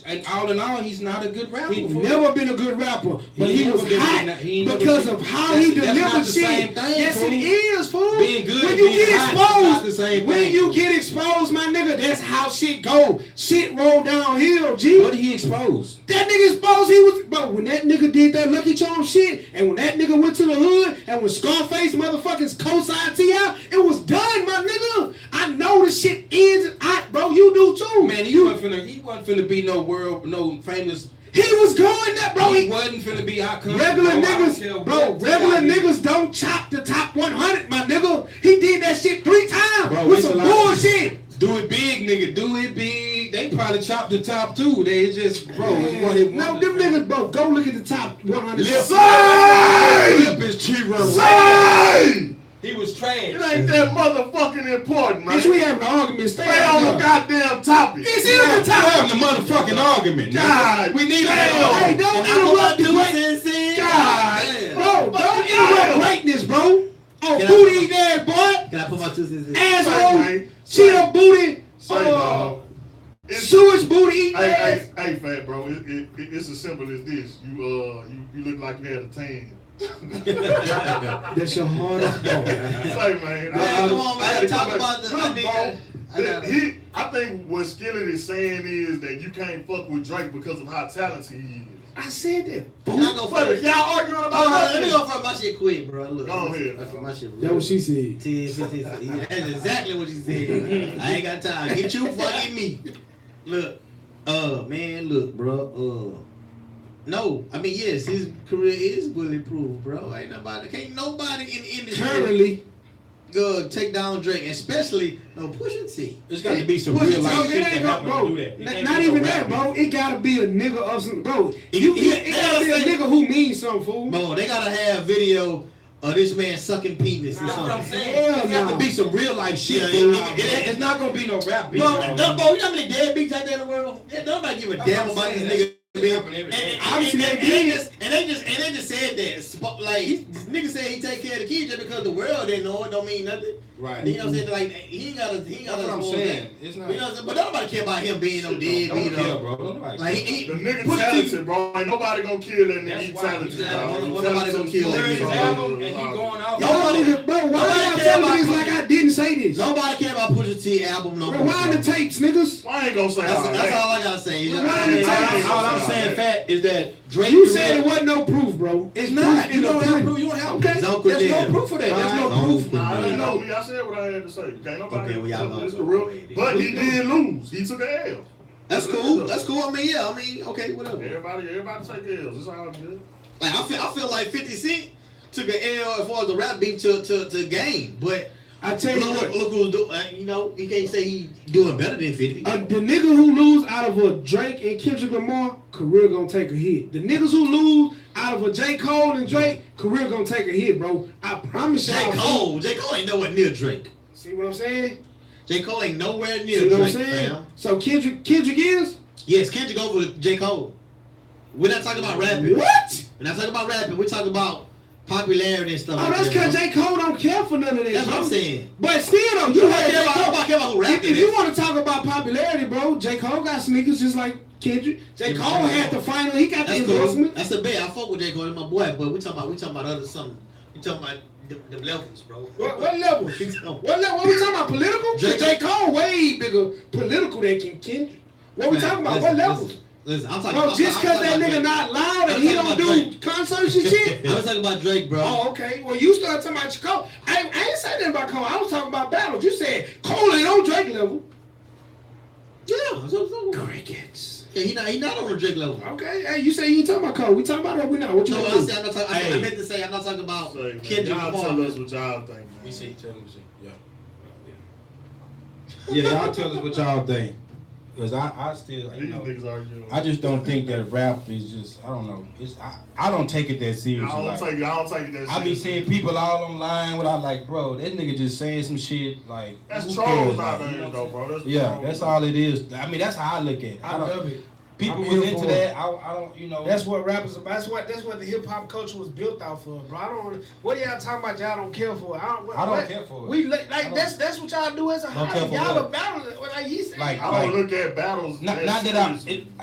And all in all, he's not a good rapper. He fool. never been a good rapper, but he He was never been- hot he never because been- of how he that's not delivered the shit. same thing, Yes, fool. it is, fool. Being good when and you being get hot is not exposed, the same when thing. you get exposed, my nigga, that's how shit go. Shit roll downhill, G. What did he expose? That nigga exposed, he was, bro, when that nigga did that Lucky Charm shit, and when that nigga went to the hood, and when Scarface motherfuckers co-signed T.I., it was done, my nigga. I know the shit ends hot, bro. You do too. Man, he wasn't finna be no famous. He was going there, bro. He wasn't finna be out country. Regular bro. I don't niggas, care bro, what regular T.I. did. niggas don't chop the top 100, my nigga. He did that shit 3 times Bro, with it's some a lot. bullshit. Do it big, nigga. Do it big. They probably chopped the top too. They just, bro. it's one hit No, wonder. them niggas, bro, go look at the top 100. Flip is cheaper. It He was trash. ain't that motherfucking important, man. Bitch, we having an argument. Stay on the goddamn topic. It's in the top. Having the motherfucking argument. God, We need damn. Hey, don't interrupt the greatness. God, Bro, don't interrupt greatness, bro. Oh, booty eating ass boy. Can I put my 2 cents in? Asshole. man. Cheetah booty. Say, dog. It's- Sewage booty eating Hey, ass. hey, fat bro. It's as simple as this. You look like you had a tan. That's your hard ass ball. Say, man. Come on, man. Talk come about the. back. I need- I gotta- I think what Skillet is saying is that you can't fuck with Drake because of how talented he is. I said that. Can I go But first? y'all arguing about Let me that? go first. My shit quick, bro. Look. Go ahead. That's my shit. That's what she said. 10, 15. Yeah, that's exactly what she said. I ain't got time. Get you fucking me. Look, man, look, bro. No, I mean, yes, his career is bulletproof, bro. Can't nobody in the industry Currently, take down Drake, especially no Pusha T. There's got to be some Pusha real T, life it shit ain't that no- happen bro, to do that. It can't not be even no that, rap bro. nigga. It gotta be a nigga of some, bro. You It gotta be a nigga who means something, fool. Bro, they gotta have video or this man sucking penis or That's what I'm something. saying. It has to be some real life shit. It's not gonna be no rap beat. Bro, you know how many deadbeats out there in the world? Nobody give a damn about these niggas. Obviously they just said that. Like this nigga said he take care of the kids just because the world didn't know it don't mean nothing. Right. You know what I'm saying? Like he ain't got That's what I'm saying. It's not. You know what I'm saying? But nobody care about him being no deadbeat. Bro. Like the nigga talented, bro. Ain't nobody gonna kill that nigga. He talented. Nobody gonna kill that nigga. And he going out. Nobody, bro, why y'all telling me this like I didn't say this? Nobody care about Pusha T album no more. Rewind the tapes, niggas. I ain't gonna say That's all I gotta say. All I'm saying, Fat, is that Drake. You said it wasn't no proof, bro. It's not. You don't have proof. You don't have okay. There's no proof of that. There's no proof. Nah, you know me. I said what I had to say. Can't nobody. Okay, well, y'all It's the real. But he did lose. He took an L. That's cool. That's cool. I mean, okay, whatever. Everybody take L's. It's all good. Like I feel like 50 Cent took an L as far as the rap beat to game, but I tell you what, look who's doing. You know, he can't say he doing better than 50. The nigga who lose out of a Drake and Kendrick Lamar, career gonna take a hit. The niggas who lose out of a J. Cole and Drake, career gonna take a hit, bro. I promise y'all. J. Cole ain't nowhere near Drake. See what I'm saying? J. Cole ain't nowhere near See what Drake. I'm saying? Fam. So Kendrick is? Yes, Kendrick over J. Cole. We're not talking about rapping. What? We're not talking about rapping. We're talking about popularity and stuff. Oh, that's because J. Cole don't care for none of that. That's what I'm saying. But still, though, you heard J. Cole. Nobody care about who rapping. If you want to talk about popularity, bro, J. Cole got sneakers just like Kendrick. J. Cole had the final. He got the endorsement. That's the bet. I fuck with J. Cole. That's my boy. But we talking about other something. We talking about the levels, bro. What level? What level? What we talking about? Political? J. Cole way bigger political than Kendrick. What we talking about? What levels? Listen, I'm talking about just because that nigga not loud and he don't do concerts and shit. I was talking about Drake, bro. Oh, okay. Well, you started talking about Cole. I ain't saying nothing about Cole. I was talking about battles. You said Cole ain't on Drake level. Yeah. Crickets. Yeah, he not on the Drake level. Okay. Hey, you say you ain't talking about Cole. We talking about it or we not? What you No, want I to said I'm not talking. I meant to say I'm not talking about Kendrick Y'all Lamar. tell us what y'all think. You see, tell me. Yeah, y'all tell us what y'all think. Because I still, you know, I just don't think that rap is just, I don't know. I don't take it that seriously. I don't take it that serious. I be seeing people all online without like, bro, that nigga just saying some shit like. That's trolls nowadays, though, bro. That's all it is. I mean, that's how I look at it. I love it. People was into that. I don't, you know. That's what rappers about. That's what the hip hop culture was built off of, bro. I don't. What are y'all talking about? Y'all don't care for it. I don't care for it. We like that's what y'all do as a hobby. Y'all a battle. Like he said. I don't look at battles. Not that I'm.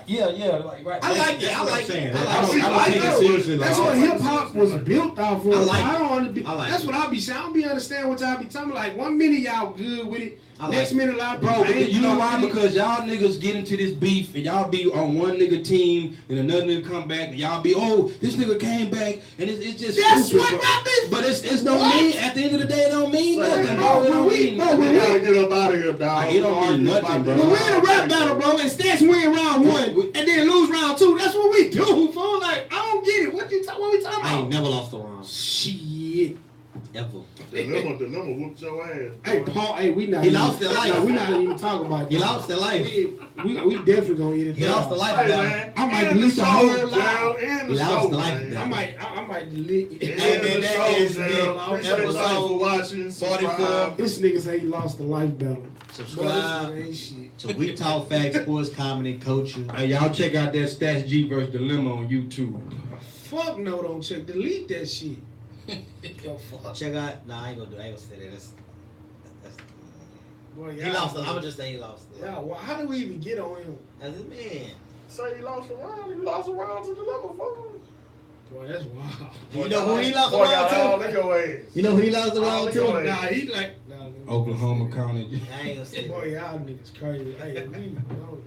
Yeah, like right. I like it. I like it. I don't take it seriously. That's what hip hop was built off of. I don't understand. like That's what I be saying. I don't be understand what y'all be talking. Like 1 minute y'all good with it. Next minute, a lot of bro, people you know why? Because y'all niggas get into this beef and y'all be on one nigga team and another nigga come back and y'all be, oh, this nigga came back and it's just. That's stupid, what rap is. But it's no mean. At the end of the day, it don't mean nothing, bro. It don't mean nothing. We gotta get up out of here, dog. It don't mean nothing, bro. When we in a rap battle, bro, and Stats win round 1 and then lose round 2, that's what we do, fool. Like, I don't get it. What we talking about? I ain't never lost a round. Shit. Ever. The number whooped your ass. Hey, Paul, hey, we not. He lost their life. No, we not even talking about that. He lost their life. We definitely gonna eat it. He lost the life. Hey, man. I might delete the whole live. And He the lost show, the life. man. I might delete it. Hey, man, that is Appreciate y'all for watching. 44. This nigga say he lost the life battle. Subscribe to We Talk Facts Sports Comedy Coaching. Hey, y'all check out that Stats G versus Dilemma on YouTube. Fuck no, don't check. Delete that shit. Yo, fuck. Check out. Nah, I ain't gonna say that. That's Boy, he lost. I'ma just say he lost. Yeah, well, how do we even get on him? As a man. Say he lost a round. He lost a round to the level, fuck. Boy, that's wild. You know who he lost the round to? You know who he lost the round to? Nah, he like Oklahoma County. I ain't gonna say. Boy, y'all niggas crazy. Hey, leave me alone.